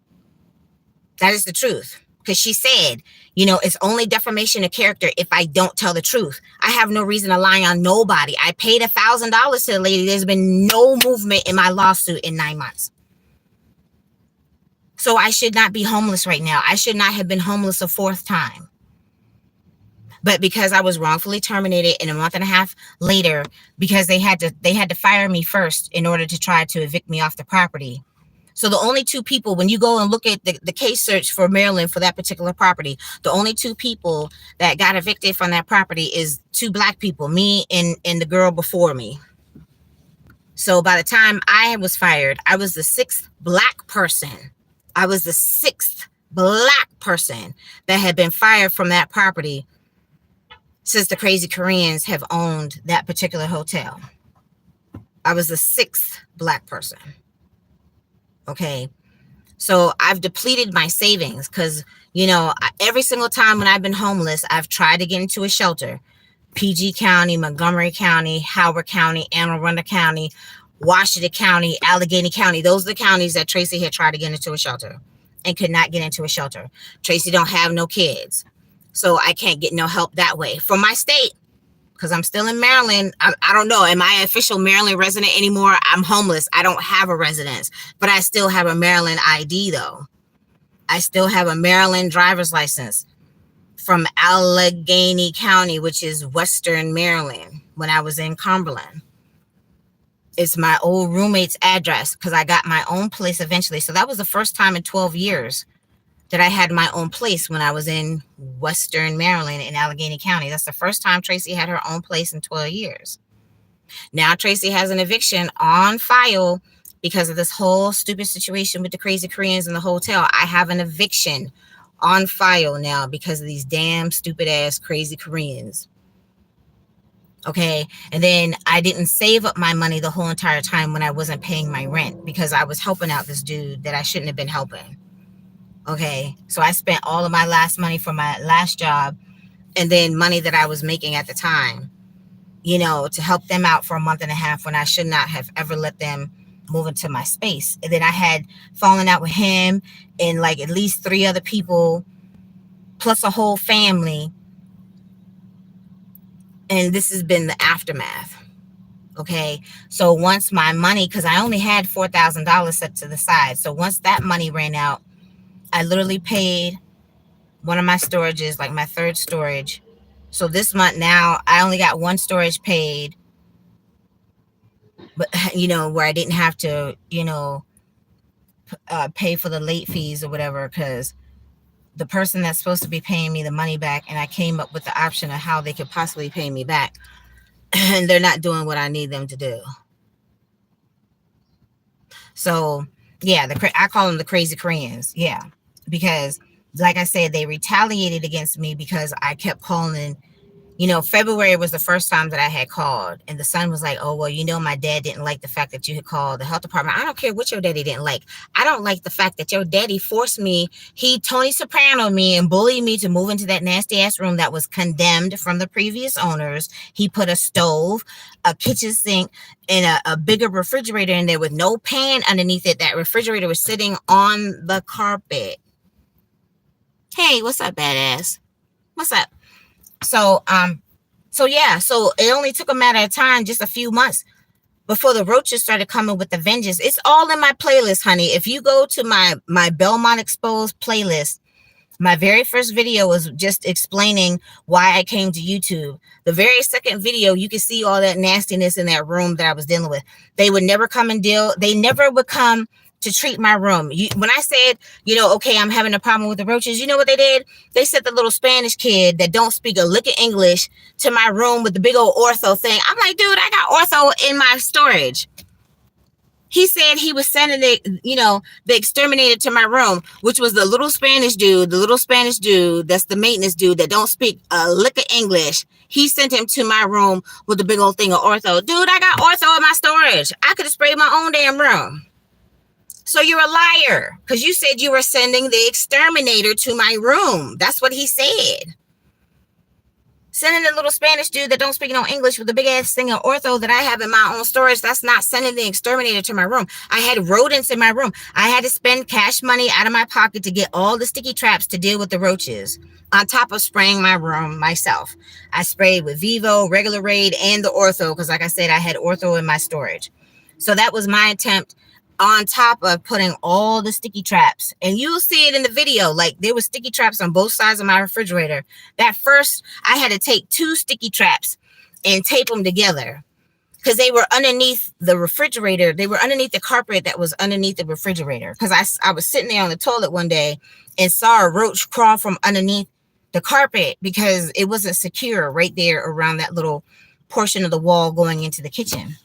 That is the truth. because she said, it's only defamation of character if I don't tell the truth. I have no reason to lie on nobody. I paid $1,000 to the lady. There's been no movement in my lawsuit in 9 months. So I should not be homeless right now. I should not have been homeless a fourth time. But because I was wrongfully terminated, and a month and a half later, because they had to fire me first in order to try to evict me off the property. So the only two people, when you go and look at the case search for Maryland for that particular property, the only two people that got evicted from that property is two Black people, me and the girl before me. So by the time I was fired, I was the sixth Black person. I was the sixth Black person that had been fired from that property since the Crazy Koreans have owned that particular hotel. I was the sixth Black person. Okay. So I've depleted my savings because, every single time when I've been homeless, I've tried to get into a shelter. PG County, Montgomery County, Howard County, Anne Arundel County, Washington County, Allegheny County. Those are the counties that Traci had tried to get into a shelter and could not get into a shelter. Traci don't have no kids, so I can't get no help that way from my state because I'm still in Maryland. I don't know. Am I an official Maryland resident anymore? I'm homeless. I don't have a residence, but I still have a Maryland ID though. I still have a Maryland driver's license from Allegheny County, which is Western Maryland, when I was in Cumberland. It's my old roommate's address because I got my own place eventually. So that was the first time in 12 years that I had my own place, when I was in Western Maryland in Allegheny County. That's the first time Traci had her own place in 12 years. Now Traci has an eviction on file because of this whole stupid situation with the Crazy Koreans in the hotel. I have an eviction on file now because of these damn stupid ass Crazy Koreans. Okay. And then I didn't save up my money the whole entire time when I wasn't paying my rent because I was helping out this dude that I shouldn't have been helping. Okay. So I spent all of my last money from my last job and then money that I was making at the time, to help them out for a month and a half when I should not have ever let them move into my space. And then I had fallen out with him and like at least 3 other people, plus a whole family. And this has been the aftermath. Okay. So once my money, because I only had $4,000 set to the side. So once that money ran out, I literally paid one of my storages, like my third storage. So this month now, I only got one storage paid. But, where I didn't have to, pay for the late fees or whatever, because the person that's supposed to be paying me the money back, and I came up with the option of how they could possibly pay me back, and they're not doing what I need them to do. So yeah, I call them the Crazy Koreans. Yeah, because like I said, they retaliated against me because I kept calling. February was the first time that I had called, and the son was like, oh, well, my dad didn't like the fact that you had called the health department. I don't care what your daddy didn't like. I don't like the fact that your daddy forced me. He Tony Soprano me and bullied me to move into that nasty ass room that was condemned from the previous owners. He put a stove, a kitchen sink, and a bigger refrigerator in there with no pan underneath it. That refrigerator was sitting on the carpet. Hey, what's up, badass? What's up? So it only took a matter of time, just a few months, before the roaches started coming with the vengeance. It's all in my playlist, honey. If you go to my Belmont Exposed playlist, my very first video was just explaining why I came to YouTube. The very second video, you can see all that nastiness in that room that I was dealing with. They would never come and they never would come to treat my room. When I said, okay, I'm having a problem with the roaches, you know what they did? They sent the little Spanish kid that don't speak a lick of English to my room with the big old ortho thing. I'm like, dude, I got ortho in my storage. He said he was sending the exterminator to my room, which was the little Spanish dude that's the maintenance dude that don't speak a lick of English. He sent him to my room with a big old thing of ortho. Dude, I got ortho in my storage. I could have sprayed my own damn room. So you're a liar because you said you were sending the exterminator to my room. That's what he said. Sending the little Spanish dude that don't speak no English with the big ass thing of ortho that I have in my own storage. That's not sending the exterminator to my room. I had rodents in my room. I had to spend cash money out of my pocket to get all the sticky traps to deal with the roaches, on top of spraying my room myself. I sprayed with Vivo, regular Raid, and the ortho because, like I said, I had ortho in my storage. So that was my attempt, on top of putting all the sticky traps. And you'll see it in the video. Like, there were sticky traps on both sides of my refrigerator. That first, I had to take 2 sticky traps and tape them together because they were underneath the refrigerator. They were underneath the carpet that was underneath the refrigerator. Because I was sitting there on the toilet one day and saw a roach crawl from underneath the carpet because it wasn't secure right there around that little portion of the wall going into the kitchen.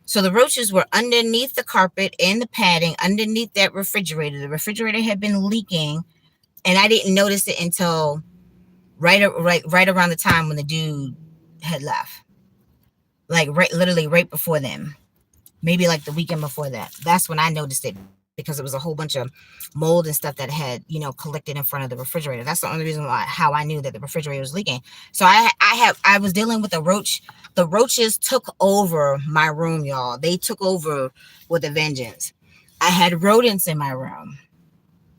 So the roaches were underneath the carpet and the padding underneath that refrigerator. The refrigerator had been leaking, and I didn't notice it until right around the time when the dude had left. Like literally right before them. Maybe like the weekend before that. That's when I noticed it, because it was a whole bunch of mold and stuff that had, collected in front of the refrigerator. That's the only reason how I knew that the refrigerator was leaking. So I was dealing with a roach. The roaches took over my room, y'all. They took over with a vengeance. I had rodents in my room.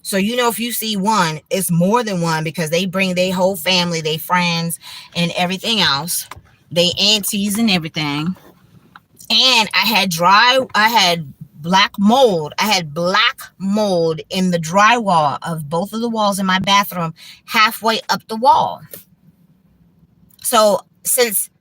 So, if you see one, it's more than one, because they bring their whole family, their friends, and everything else. They aunties and everything. And I had black mold. I had black mold in the drywall of both of the walls in my bathroom, halfway up the wall. So since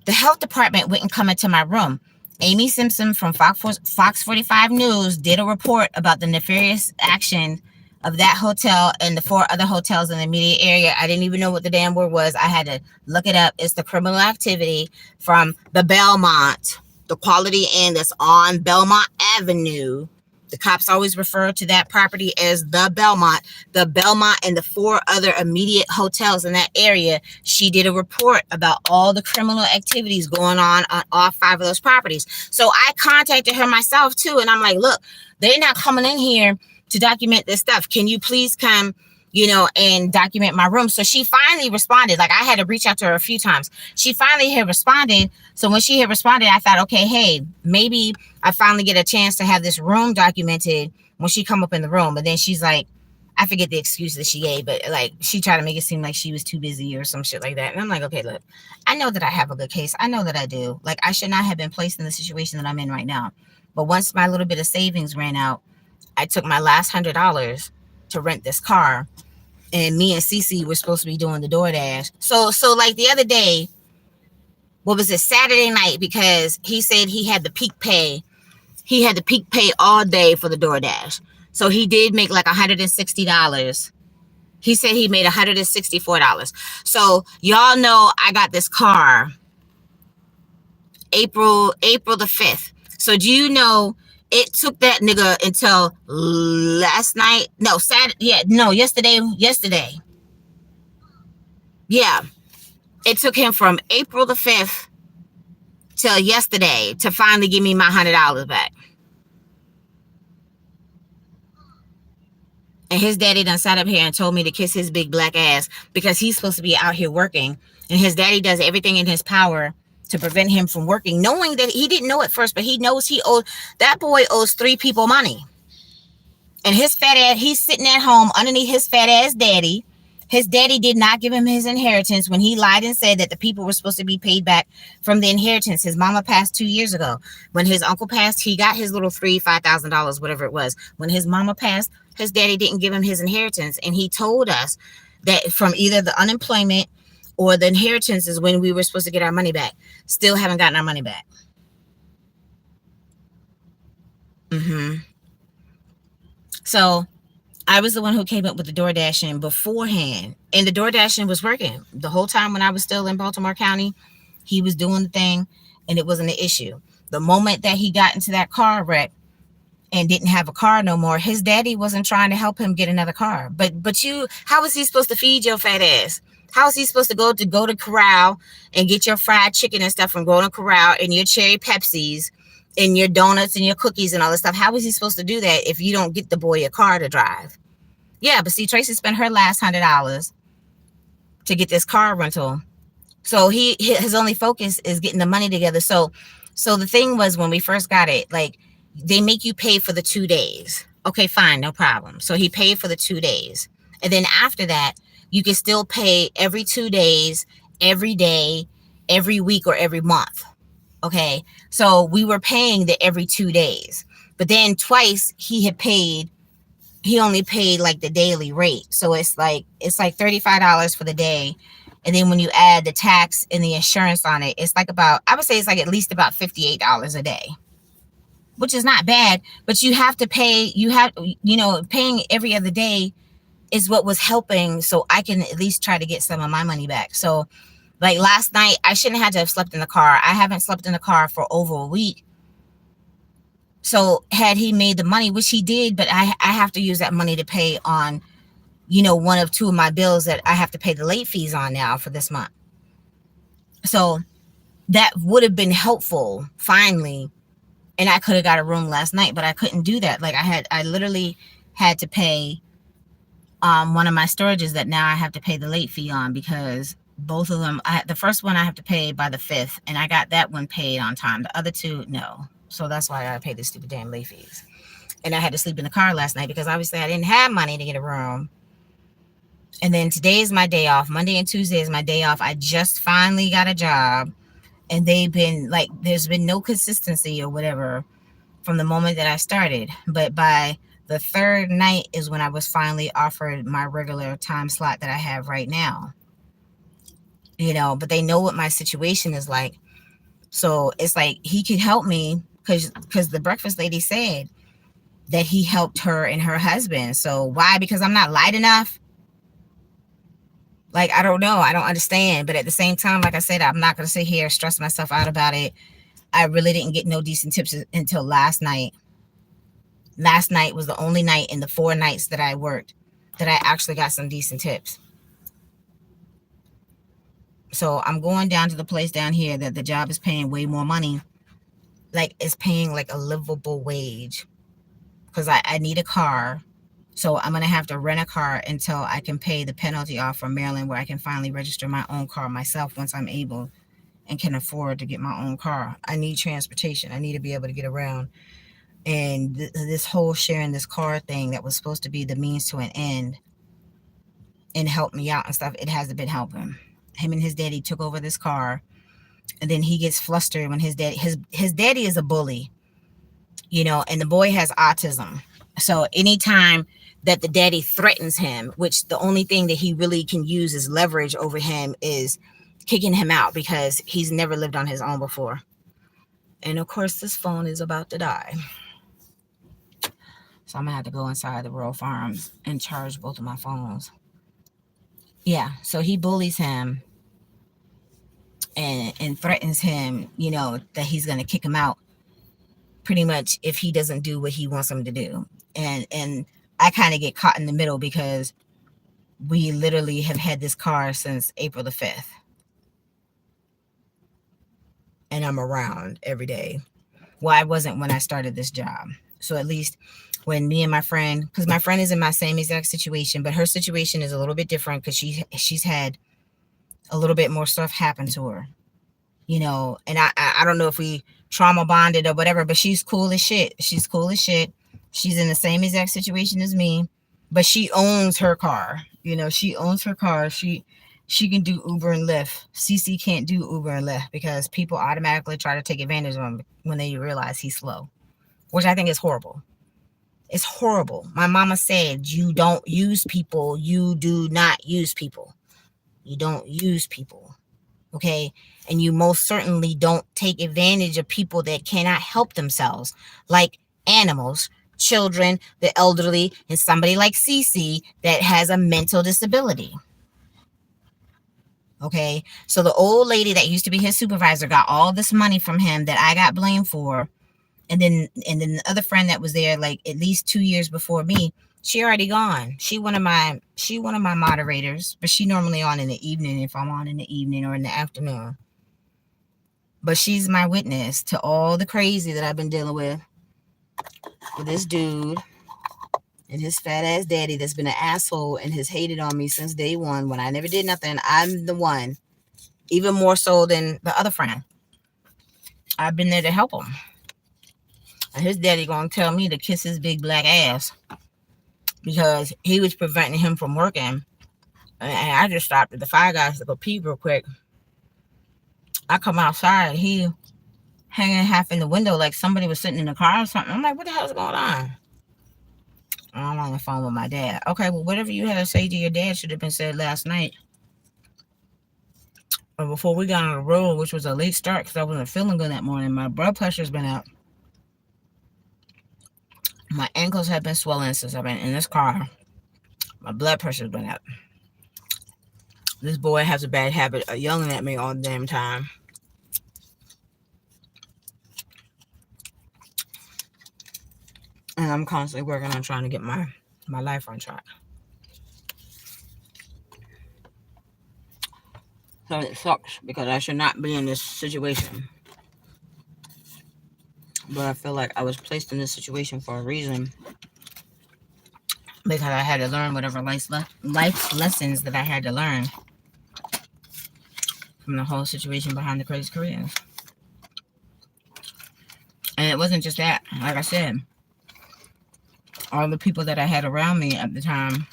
the health department wouldn't come into my room, Amy Simpson from Fox 45 News did a report about the nefarious action of that hotel and the 4 other hotels in the immediate area. I didn't even know what the damn word was. I had to look it up. It's the criminal activity from the Belmont, the Quality Inn that's on Belmont Avenue. The cops always refer to that property as the Belmont. The Belmont and the 4 other immediate hotels in that area. She did a report about all the criminal activities going on all 5 of those properties. So I contacted her myself too. And I'm like, look, they're not coming in here to document this stuff. Can you please come, and document my room? So she finally responded. Like, I had to reach out to her a few times. She finally had responded. So when she had responded, I thought, okay, hey, maybe I finally get a chance to have this room documented when she come up in the room. But then she's like, I forget the excuse that she gave, but like, she tried to make it seem like she was too busy or some shit like that. And I'm like, okay, look, I know that I have a good case. I know that I do. Like, I should not have been placed in the situation that I'm in right now. But once my little bit of savings ran out, I took my last $100 to rent this car, and me and Cece were supposed to be doing the DoorDash. So like the other day, what was it, Saturday night, because he said he had the peak pay. He had the peak pay all day for the DoorDash. So he did make like $160. He said he made $164. So y'all know I got this car April the 5th. So do you know it took that nigga until last night? No, Saturday. Yeah, no, yesterday. Yeah. It took him from April the 5th till yesterday to finally give me my $100 back. And his daddy done sat up here and told me to kiss his big black ass because he's supposed to be out here working. And his daddy does everything in his power to prevent him from working, knowing that he didn't know at first, but he knows that boy owes 3 people money. And his fat ass, he's sitting at home underneath his fat ass daddy. His daddy did not give him his inheritance when he lied and said that the people were supposed to be paid back from the inheritance. His mama passed 2 years ago. When his uncle passed, he got his little $5,000, whatever it was. When his mama passed, his daddy didn't give him his inheritance. And he told us that from either the unemployment or the inheritance is when we were supposed to get our money back. Still haven't gotten our money back. So I was the one who came up with the door dashing beforehand. And the door dashing was working. The whole time when I was still in Baltimore County, he was doing the thing and it wasn't an issue. The moment that he got into that car wreck and didn't have a car no more, his daddy wasn't trying to help him get another car. But how is he supposed to feed your fat ass? How is he supposed to go to Corral and get your fried chicken and stuff from going to Corral and your cherry Pepsis and your donuts and your cookies and all this stuff? How is he supposed to do that if you don't get the boy a car to drive? Yeah, but see, Traci spent her last $100 to get this car rental So his only focus is getting the money together. So the thing was, when we first got it, like, they make you pay for the 2 days. Okay, fine, no problem. So he paid for the 2 days. And then after that, you can still pay every 2 days, every day, every week, or every month. Okay. So we were paying the every 2 days. But then twice he only paid like the daily rate. So it's like $35 for the day. And then when you add the tax and the insurance on it, it's like about, I would say it's like at least about $58 a day, which is not bad. But you have to pay, paying every other day is what was helping, so I can at least try to get some of my money back. So like last night, I shouldn't have had to have slept in the car. I haven't slept in the car for over a week. So had he made the money, which he did, but I have to use that money to pay on, one of two of my bills that I have to pay the late fees on now for this month. So that would have been helpful finally. And I could have got a room last night, but I couldn't do that. Like I literally had to pay one of my storages that now I have to pay the late fee on, because both of them, the first one I have to pay by the 5th, and I got that one paid on time. The other two, no. So that's why I gotta pay the stupid damn late fees. And I had to sleep in the car last night because obviously I didn't have money to get a room. And then today is my day off. Monday and Tuesday is my day off. I just finally got a job, and they've been like, there's been no consistency or whatever from the moment that I started. But by the third night is when I was finally offered my regular time slot that I have right now. But they know what my situation is like. So it's like he could help me, because the breakfast lady said that he helped her and her husband. So why? Because I'm not light enough? Like, I don't know. I don't understand. But at the same time, like I said, I'm not going to sit here and stress myself out about it. I really didn't get no decent tips until last night. Last night was the only night in the 4 nights that I worked that I actually got some decent tips. So I'm going down to the place down here that the job is paying way more money. Like, it's paying like a livable wage, because I need a car. So I'm going to have to rent a car until I can pay the penalty off from Maryland, where I can finally register my own car myself once I'm able and can afford to get my own car. I need transportation. I need to be able to get around. And this whole sharing this car thing that was supposed to be the means to an end and help me out and stuff, it hasn't been helping. Him and his daddy took over this car, and then he gets flustered when his daddy is a bully, and the boy has autism. So anytime that the daddy threatens him, which the only thing that he really can use as leverage over him is kicking him out, because he's never lived on his own before. And of course, this phone is about to die. So I'm gonna have to go inside the rural farms and charge both of my phones. Yeah, so he bullies him and threatens him, that he's gonna kick him out pretty much if he doesn't do what he wants him to do. And I kind of get caught in the middle, because we literally have had this car since April the 5th. And I'm around every day. Well, I wasn't when I started this job. So at least when me and my friend, because my friend is in my same exact situation, but her situation is a little bit different, because she's had a little bit more stuff happen to her, and I don't know if we trauma bonded or whatever, but she's cool as shit. She's cool as shit. She's in the same exact situation as me, but she owns her car. She owns her car. She can do Uber and Lyft. Cece can't do Uber and Lyft because people automatically try to take advantage of him when they realize he's slow, which I think is horrible. It's horrible. My mama said, you don't use people. You do not use people. You don't use people. Okay. And you most certainly don't take advantage of people that cannot help themselves, like animals, children, the elderly, and somebody like Cece that has a mental disability. Okay. So the old lady that used to be his supervisor got all this money from him that I got blamed for. And then the other friend that was there, like at least 2 years before me, she already gone. She one of my moderators, but she normally on in the evening if I'm on in the evening or in the afternoon. But she's my witness to all the crazy that I've been dealing with this dude and his fat ass daddy that's been an asshole and has hated on me since day one when I never did nothing. I'm the one even more so than the other friend. I've been there to help him. And his daddy gonna tell me to kiss his big black ass because he was preventing him from working. And I just stopped at the Five Guys to go pee real quick. I come outside, he hanging half in the window like somebody was sitting in the car or something. I'm like, what the hell's going on? I'm on the phone with my dad. Okay, well, whatever you had to say to your dad should have been said last night or before we got on the road, which was a late start because I wasn't feeling good that morning. My blood pressure's been up. My ankles have been swollen since I've been in this car. My blood pressure's been up. This boy has a bad habit of yelling at me all the damn time. And I'm constantly working on trying to get my life on track. So it sucks because I should not be in this situation. But I feel like I was placed in this situation for a reason because I had to learn whatever life lessons that I had to learn from the whole situation behind the crazy Koreans. And it wasn't just that. Like I said, all the people that I had around me at the time,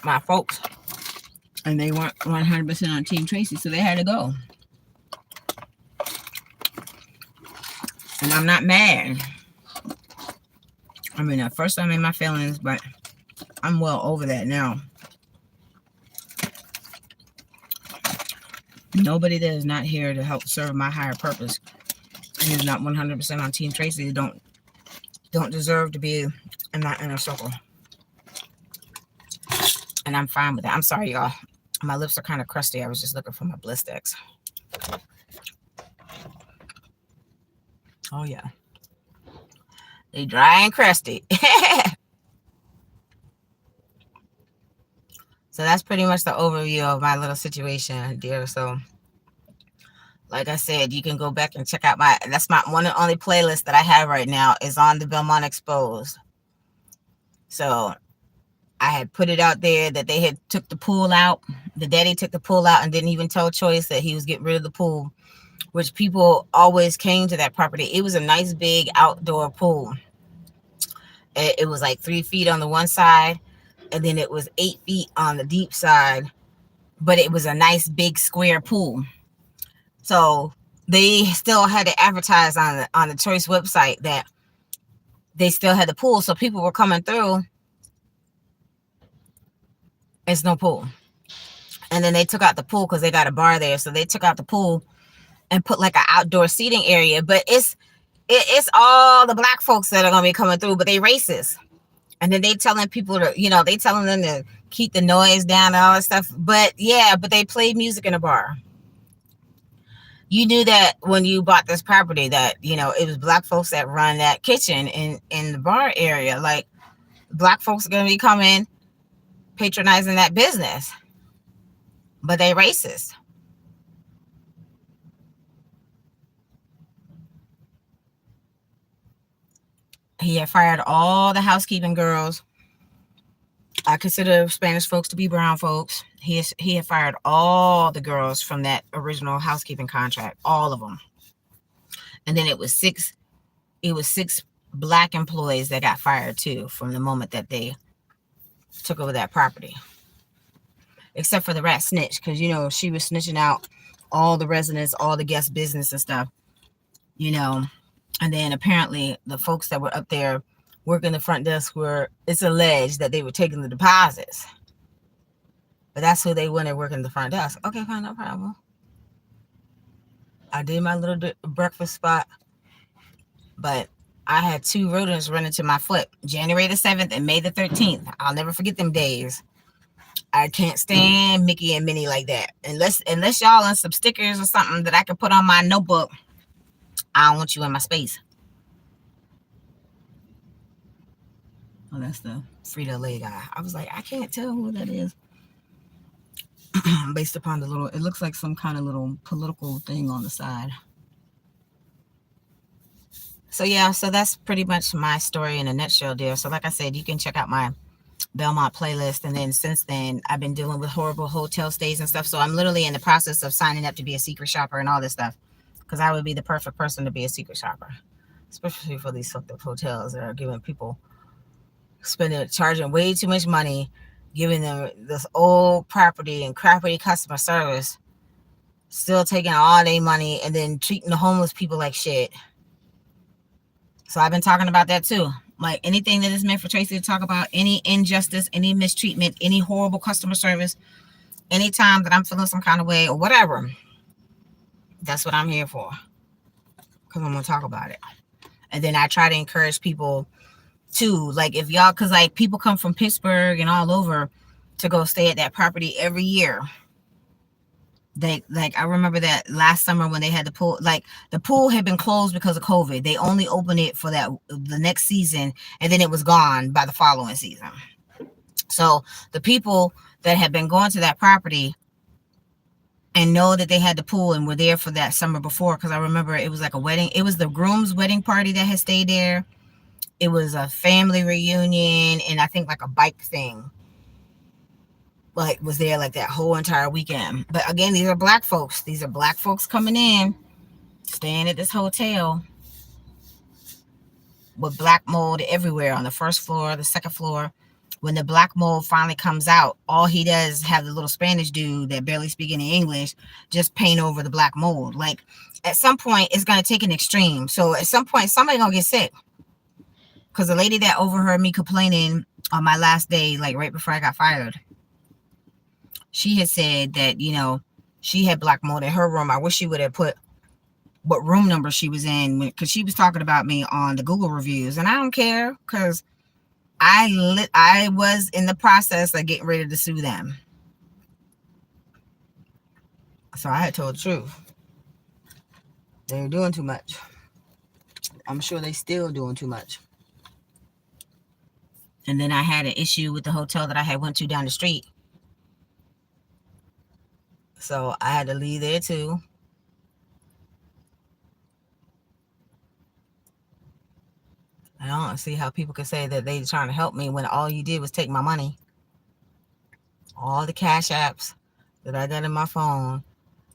my folks, and they weren't 100% on Team Traci, so they had to go. And I'm not mad. I mean, at first I'm in my feelings, but I'm well over that now. Nobody that is not here to help serve my higher purpose and is not 100% on Team Traci don't deserve to be in my inner circle. And I'm fine with that. I'm sorry, y'all. My lips are kind of crusty. I was just looking for my bliss sticks. Oh, yeah. They dry and crusty. So that's pretty much the overview of my little situation, dear. So, like I said, you can go back and check out that's my one and only playlist that I have right now is on the Belmont Exposed. So I had put it out there that they had took the pool out. The daddy took the pool out and didn't even tell Choice that he was getting rid of the pool, which people always came to that property. It was a nice big outdoor pool. It was like 3 feet on the one side, and then it was 8 feet on the deep side, but it was a nice big square pool. So they still had to advertise on the Choice website that they still had the pool. So people were coming through. It's no pool. And then they took out the pool because they got a bar there. So they took out the pool and put like an outdoor seating area. But it's all the black folks that are going to be coming through, but they racist. And then they telling people to, they telling them to keep the noise down and all that stuff. But yeah, but they play music in a bar. You knew that when you bought this property that, it was black folks that run that kitchen in the bar area. Like, black folks are going to be coming, patronizing that business. But they racist. He had fired all the housekeeping girls. I consider Spanish folks to be brown folks. He had fired all the girls from that original housekeeping contract, all of them. And then it was six black employees that got fired too from the moment that they took over that property. Except for the rat snitch, because she was snitching out all the residents, all the guest business and stuff. And then apparently the folks that were up there working the front desk it's alleged that they were taking the deposits. But that's who they wanted working the front desk. Okay, fine, no problem. I did my little breakfast spot, but I had 2 rodents run into my foot, January the 7th and May the 13th. I'll never forget them days. I can't stand Mickey and Minnie like that. Unless y'all on some stickers or something that I can put on my notebook, I don't want you in my space. Oh, that's the Frito-Lay guy. I was like, I can't tell who that is. Based upon it looks like some kind of little political thing on the side. So yeah, so that's pretty much my story in a nutshell, dear. So like I said, you can check out my Belmont playlist. And then since then, I've been dealing with horrible hotel stays and stuff. So I'm literally in the process of signing up to be a secret shopper and all this stuff. Because I would be the perfect person to be a secret shopper. Especially for these fucked up hotels that are giving people, charging way too much money, giving them this old property and crappy customer service, still taking all their money, and then treating the homeless people like shit. So I've been talking about that too. Like anything that is meant for Traci to talk about, any injustice, any mistreatment, any horrible customer service, anytime that I'm feeling some kind of way or whatever, that's what I'm here for. Because I'm going to talk about it. And then I try to encourage people too. Like if y'all, because like people come from Pittsburgh and all over to go stay at that property every year. Like I remember that last summer when they had the pool, like the pool had been closed because of COVID. They only opened it for the next season, and then it was gone by the following season. So the people that had been going to that property and know that they had the pool and were there for that summer before, because I remember it was like a wedding. It was the groom's wedding party that had stayed there. It was a family reunion, and I think like a bike thing. Like was there like that whole entire weekend. But again, these are black folks. These are black folks coming in, staying at this hotel with black mold everywhere on the first floor, the second floor. When the black mold finally comes out, all he does is have the little Spanish dude that barely speak any English just paint over the black mold. Like at some point, it's gonna take an extreme. So at some point, somebody gonna get sick. Because the lady that overheard me complaining on my last day, like right before I got fired, she had said that, you know, she had black mold in her room. I wish she would have put what room number she was in, because she was talking about me on the Google reviews. And I don't care, because I was in the process of getting ready to sue them. So I had told the truth. They were doing too much. I'm sure they still doing too much. And then I had an issue with the hotel that I had went to down the street. So I had to leave there too. I don't see how people could say that they're trying to help me when all you did was take my money. All the cash apps that I got in my phone,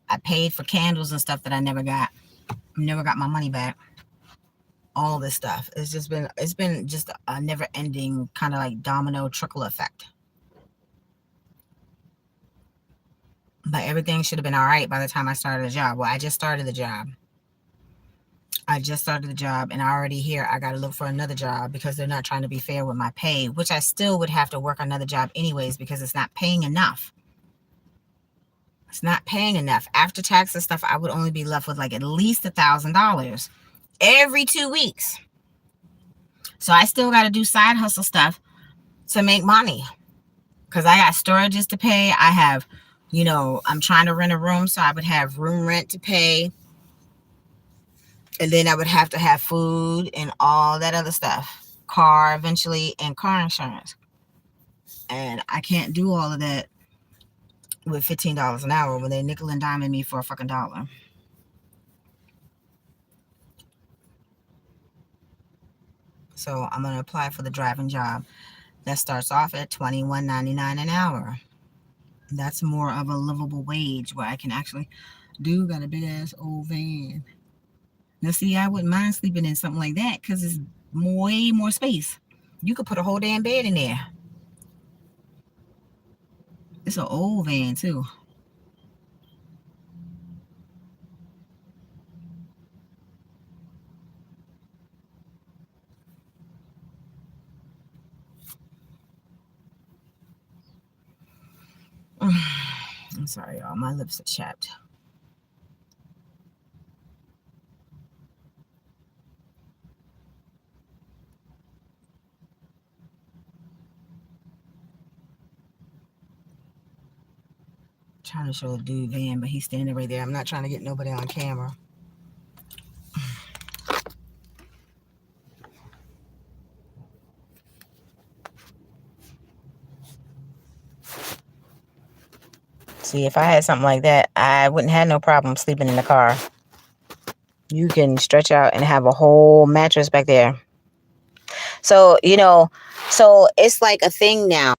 I paid for candles and stuff that I never got. Never got my money back. All this stuff. It's been just a never ending kind of like domino trickle effect. But everything should have been all right by the time I started the job. Well, I just started the job. And I already here I got to look for another job because they're not trying to be fair with my pay, which I still would have to work another job anyways because it's not paying enough. It's not paying enough. After tax and stuff, I would only be left with like at least $1,000 every 2 weeks. So I still got to do side hustle stuff to make money because I got storages to pay. I have, you know, I'm trying to rent a room, so I would have room rent to pay. And then I would have to have food and all that other stuff. Car eventually, and car insurance. And I can't do all of that with $15 an hour when they nickel and diming me for a fucking dollar. So I'm going to apply for the driving job. That starts off at $21.99 an hour. That's more of a livable wage where I can actually got a big ass old van. Now, see, I wouldn't mind sleeping in something like that because it's way more space. You could put a whole damn bed in there. It's an old van, too. I'm sorry, y'all. My lips are chapped. Trying to show a dude van, but he's standing right there. I'm not trying to get nobody on camera. See, if I had something like that, I wouldn't have no problem sleeping in the car. You can stretch out and have a whole mattress back there. So, so it's like a thing now.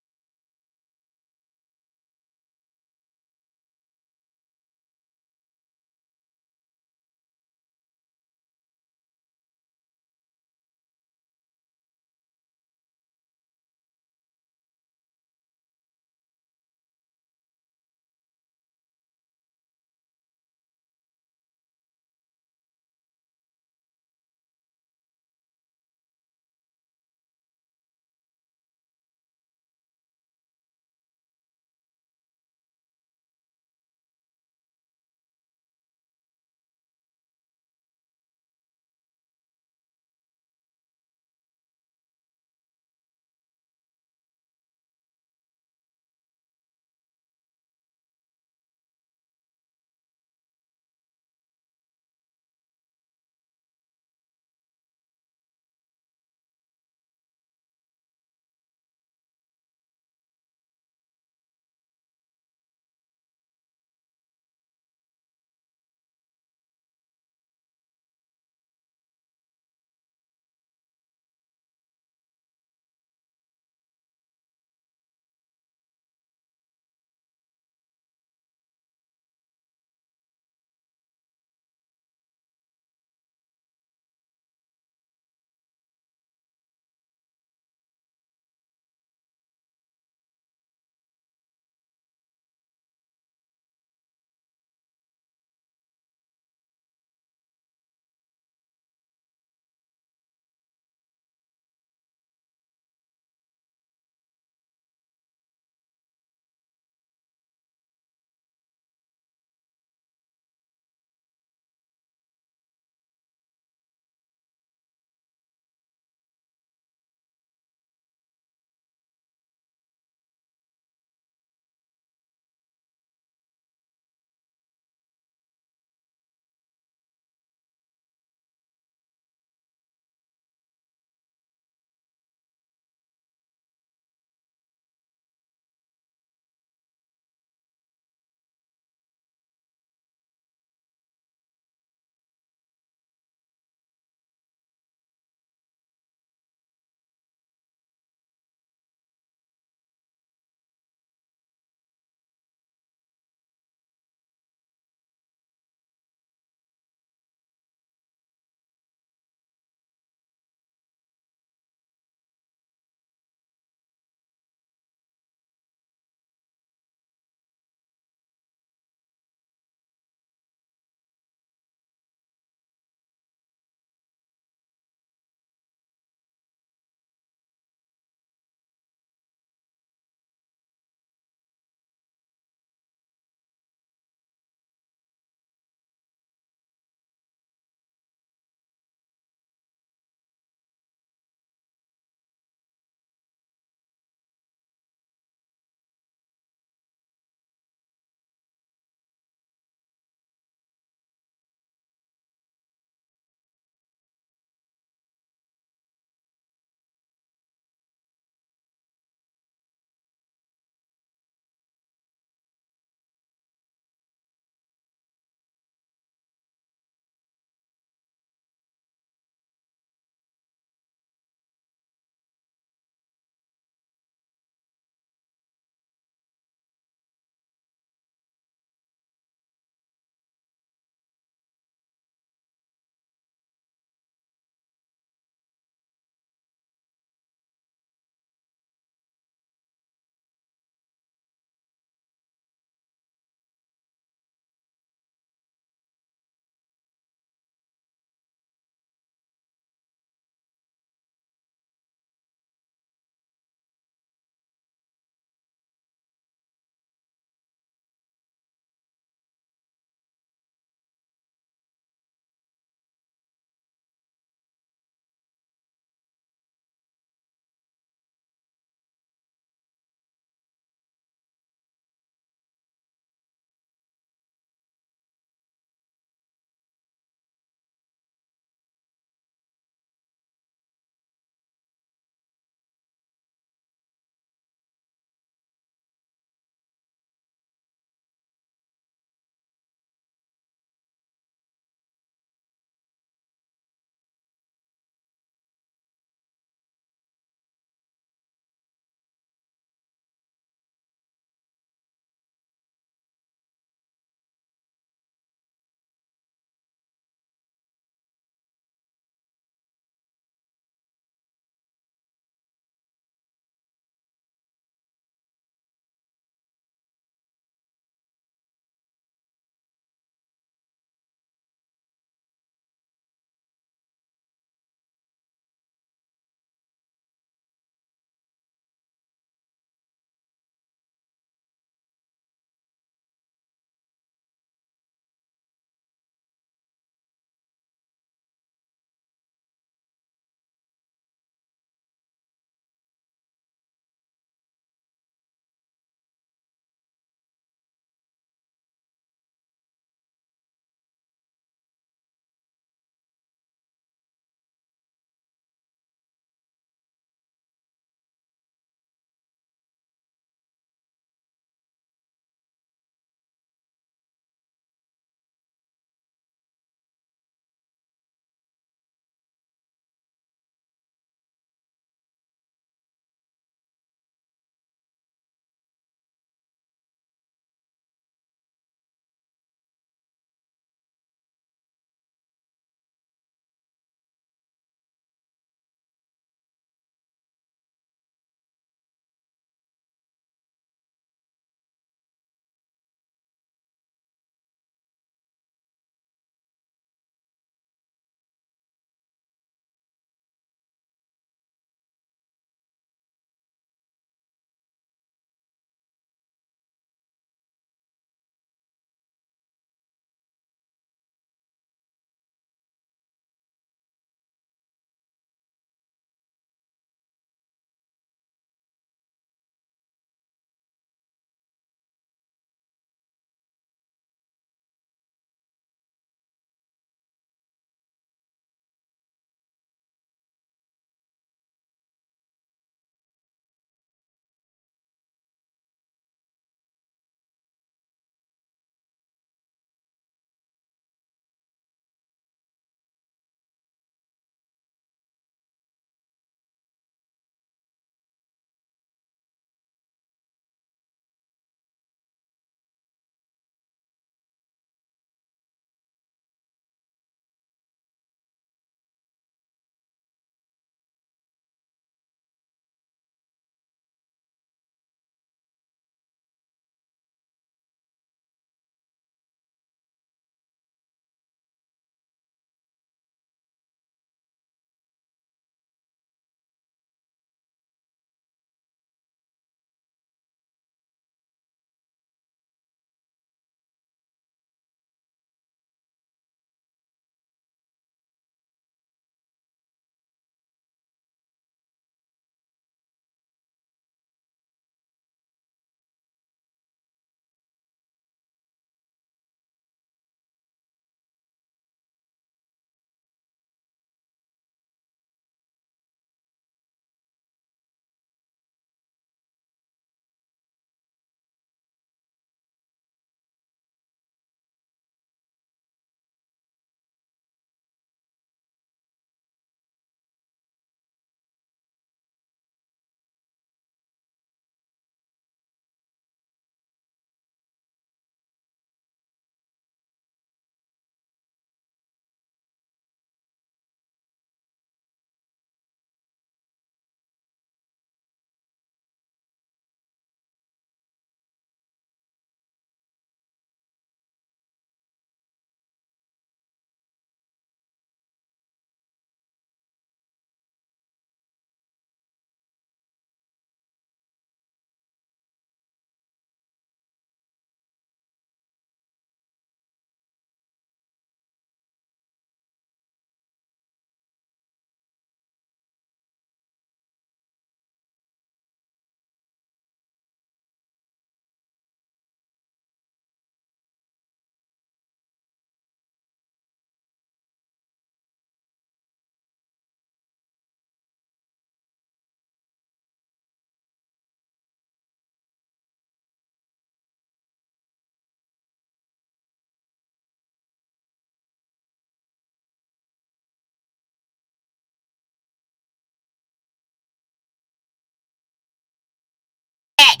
Back.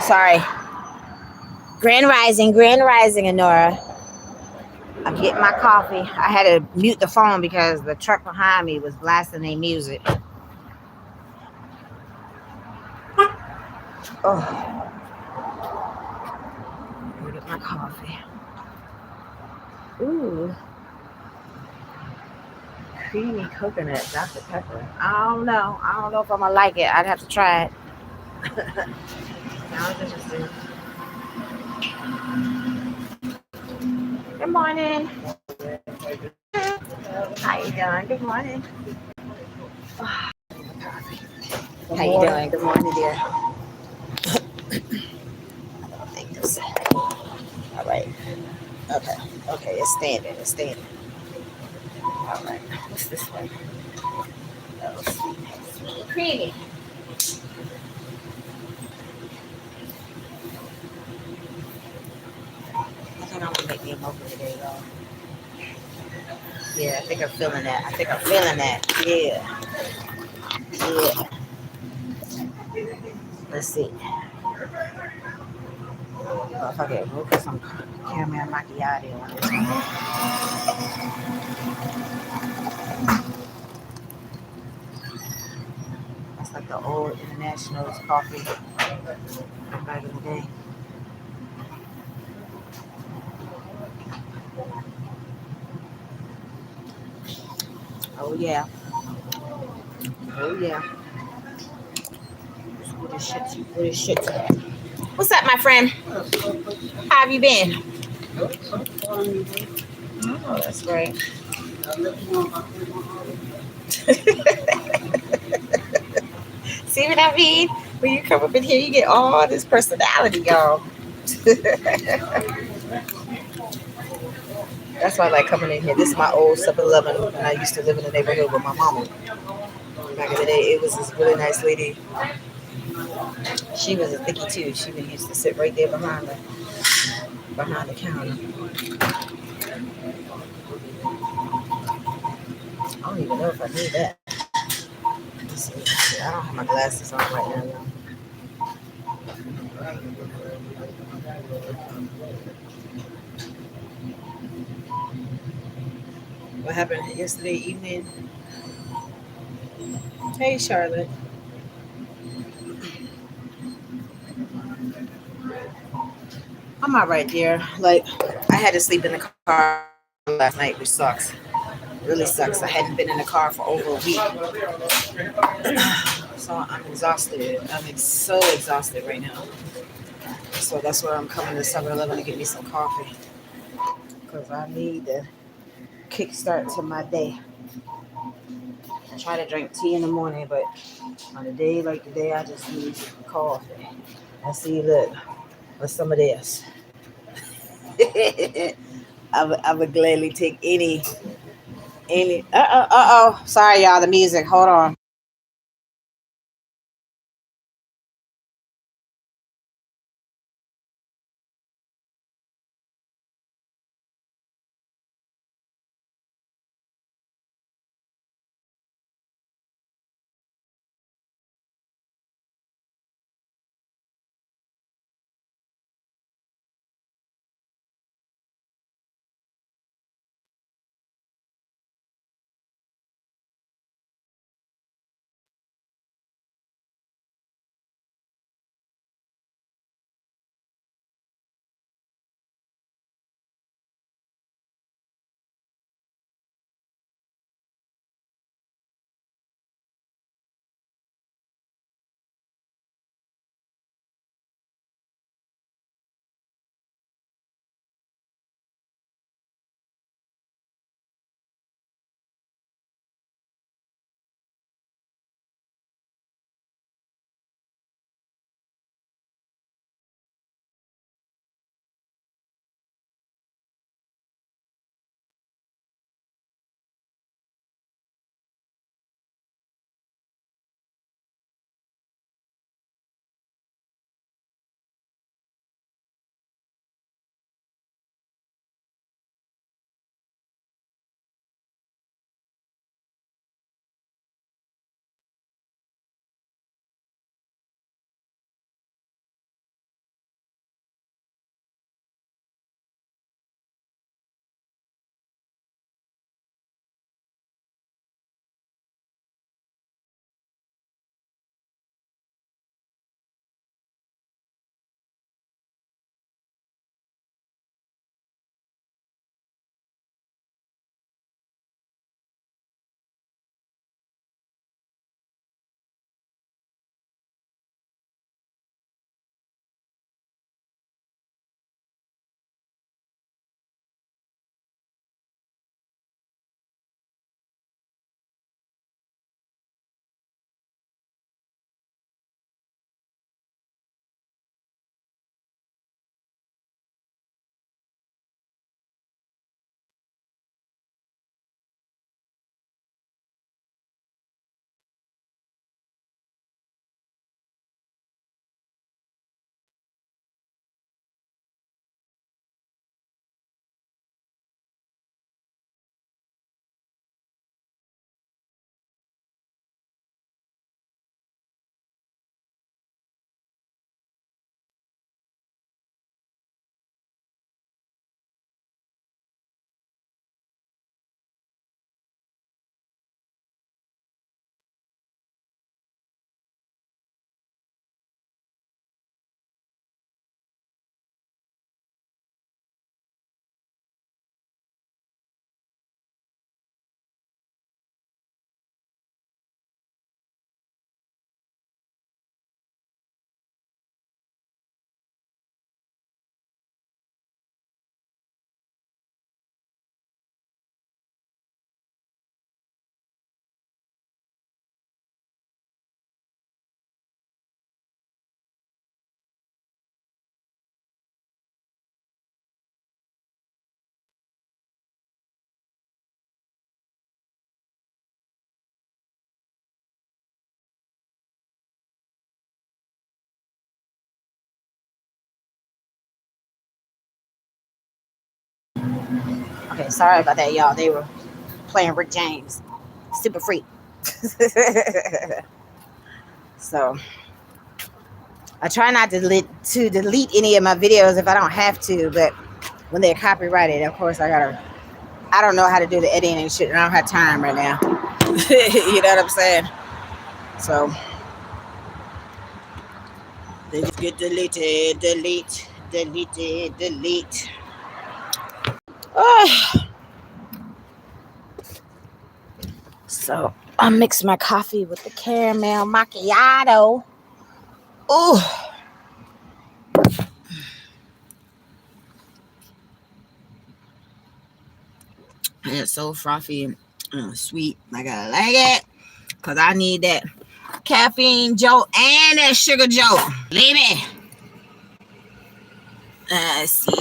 Sorry. Grand rising, Honora. I'm getting my coffee. I had to mute the phone because the truck behind me was blasting their music. Oh, let me get my coffee. Ooh, creamy coconut Dr. Pepper. I don't know. I don't know if I'm gonna like it. I'd have to try it. Sounds interesting. Good morning. How you doing? Good morning. How you doing? Good morning, dear. Thank you. All right. Okay. Okay. It's standing. It's standing. All right. What's this one? Oh, sweet. Sweet and creamy. I think I'm gonna make me a mocha today, y'all. Yeah, I think I'm feeling that. I think I'm feeling that. Yeah. Yeah. Let's see. Oh, if I get we'll put some caramel macchiato on this one. That's like the old international's coffee back in the day. Oh yeah. Oh yeah. It's good as shit. Good as shit. What's up, my friend? How have you been? Oh, that's great. See what I mean? When you come up in here, you get all this personality, y'all. That's why I like coming in here. This is my old 7-Eleven when I used to live in the neighborhood with my mama. Back in the day, it was this really nice lady. She was a thicky too. She used to sit right there behind the counter. I don't even know if I need that. Let's see. I don't have my glasses on right now, y'all. What happened yesterday evening? Hey, Charlotte. I'm all right, dear. Like, I had to sleep in the car last night, which sucks. It really sucks. I hadn't been in the car for over a week. So I'm exhausted. So exhausted right now. So that's why I'm coming to 7-Eleven to get me some coffee. Because I need to kickstart to my day. I try to drink tea in the morning, but on a day like today, I just need coffee. I see, look, what's some of this? I would gladly take any. Oh. Sorry, y'all. The music. Hold on. Okay, sorry about that, y'all. They were playing Rick James. Super freak. So I try not to delete any of my videos if I don't have to, but when they're copyrighted, of course I don't know how to do the editing and shit, and I don't have time right now. You know what I'm saying? So they just get deleted, delete. So I mix my coffee with the caramel macchiato. Oh, and it's so frothy and sweet. Like I like it, cause I need that caffeine jolt and that sugar jolt. Lady.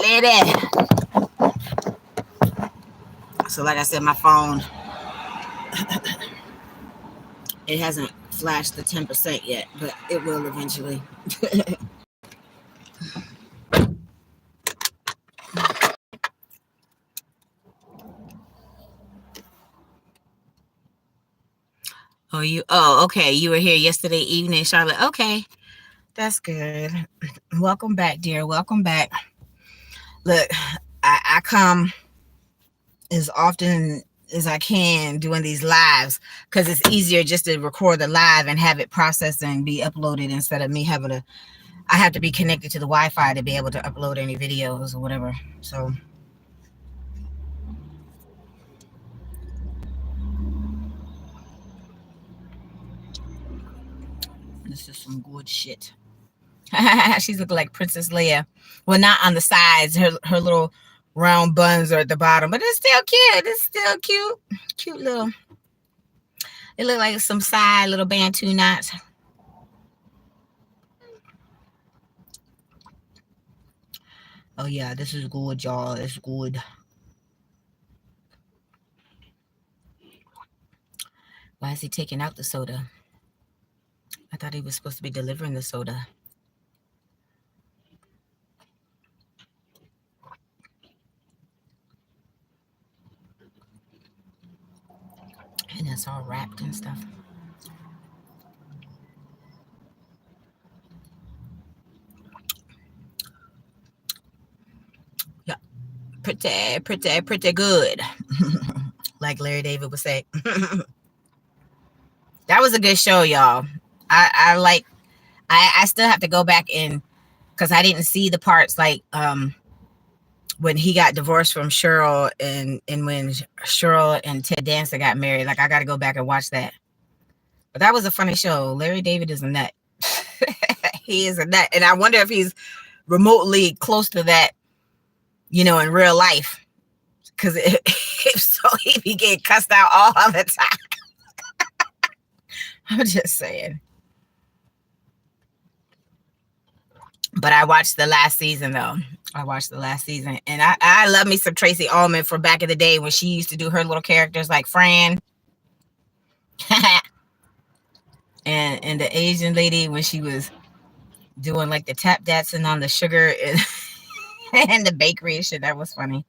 Lady. So like I said, my phone, it hasn't flashed the 10% yet, but it will eventually. Okay. You were here yesterday evening, Charlotte. Okay. That's good. Welcome back, dear. Welcome back. Look, I come as often as I can doing these lives because it's easier just to record the live and have it processed and be uploaded instead of me having to. I have to be connected to the Wi-Fi to be able to upload any videos or whatever. So this is some good shit. She's looking like Princess Leia. Well, not on the sides. Her little round buns are at the bottom, but it's still cute. It's still cute. Cute little. It look like some side little Bantu knots. Oh yeah, this is good, y'all. It's good. Why is he taking out the soda? I thought he was supposed to be delivering the soda. And it's all wrapped and stuff. Yeah, pretty good. Like Larry David would say. That was a good show, y'all. I still have to go back in because I didn't see the parts like when he got divorced from Cheryl and when Cheryl and Ted Danson got married. Like I got to go back and watch that. But that was a funny show. Larry David is a nut. He is a nut, and I wonder if he's remotely close to that, in real life. Because if so, he'd be getting cussed out all the time. I'm just saying. But I watched the last season, though. I watched the last season. And I love me some Traci Ullman from back in the day when she used to do her little characters like Fran. and the Asian lady when she was doing like the tap dancing on the sugar and, and the bakery and shit. That was funny.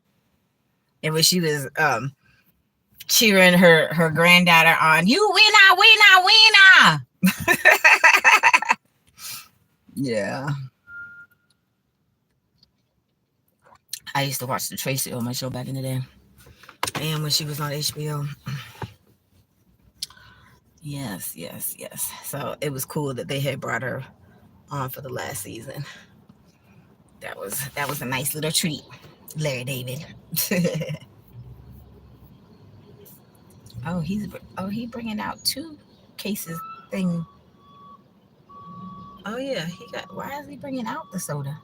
And when she was cheering her granddaughter on, "You winner. Yeah. I used to watch the Traci Ullman show back in the day. And when she was on HBO. Yes. So it was cool that they had brought her on for the last season. That was a nice little treat. Larry David. he bringing out 2 cases thing. Oh yeah, why is he bringing out the soda?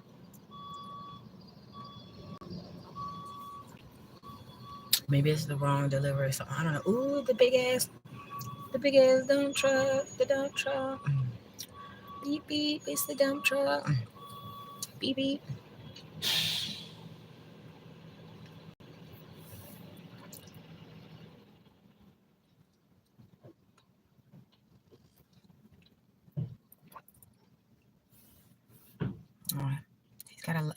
Maybe it's the wrong delivery or something. I don't know. Ooh, the big ass dump truck, the dump truck. Beep beep, it's the dump truck. Beep beep. Oh,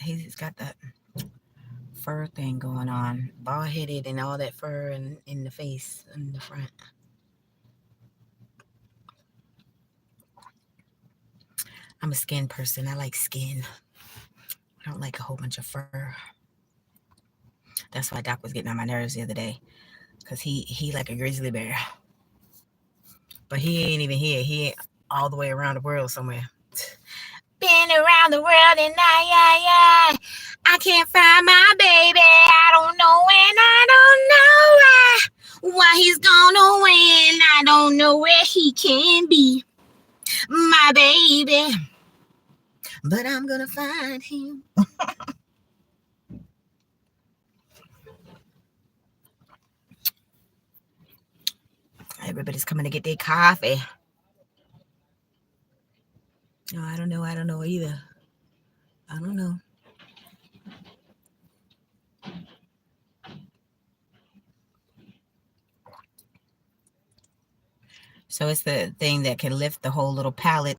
he's got that fur thing going on. Bald headed and all that fur in the face in the front. I'm a skin person. I like skin. I don't like a whole bunch of fur. That's why Doc was getting on my nerves the other day. Cause he like a grizzly bear. But he ain't even here. He ain't all the way around the world somewhere. Been around the world and I can't find my baby. I don't know when, I don't know why he's gonna win. I don't know where he can be, my baby. But I'm gonna find him. Everybody's coming to get their coffee. No, I don't know. I don't know either. I don't know. So it's the thing that can lift the whole little pallet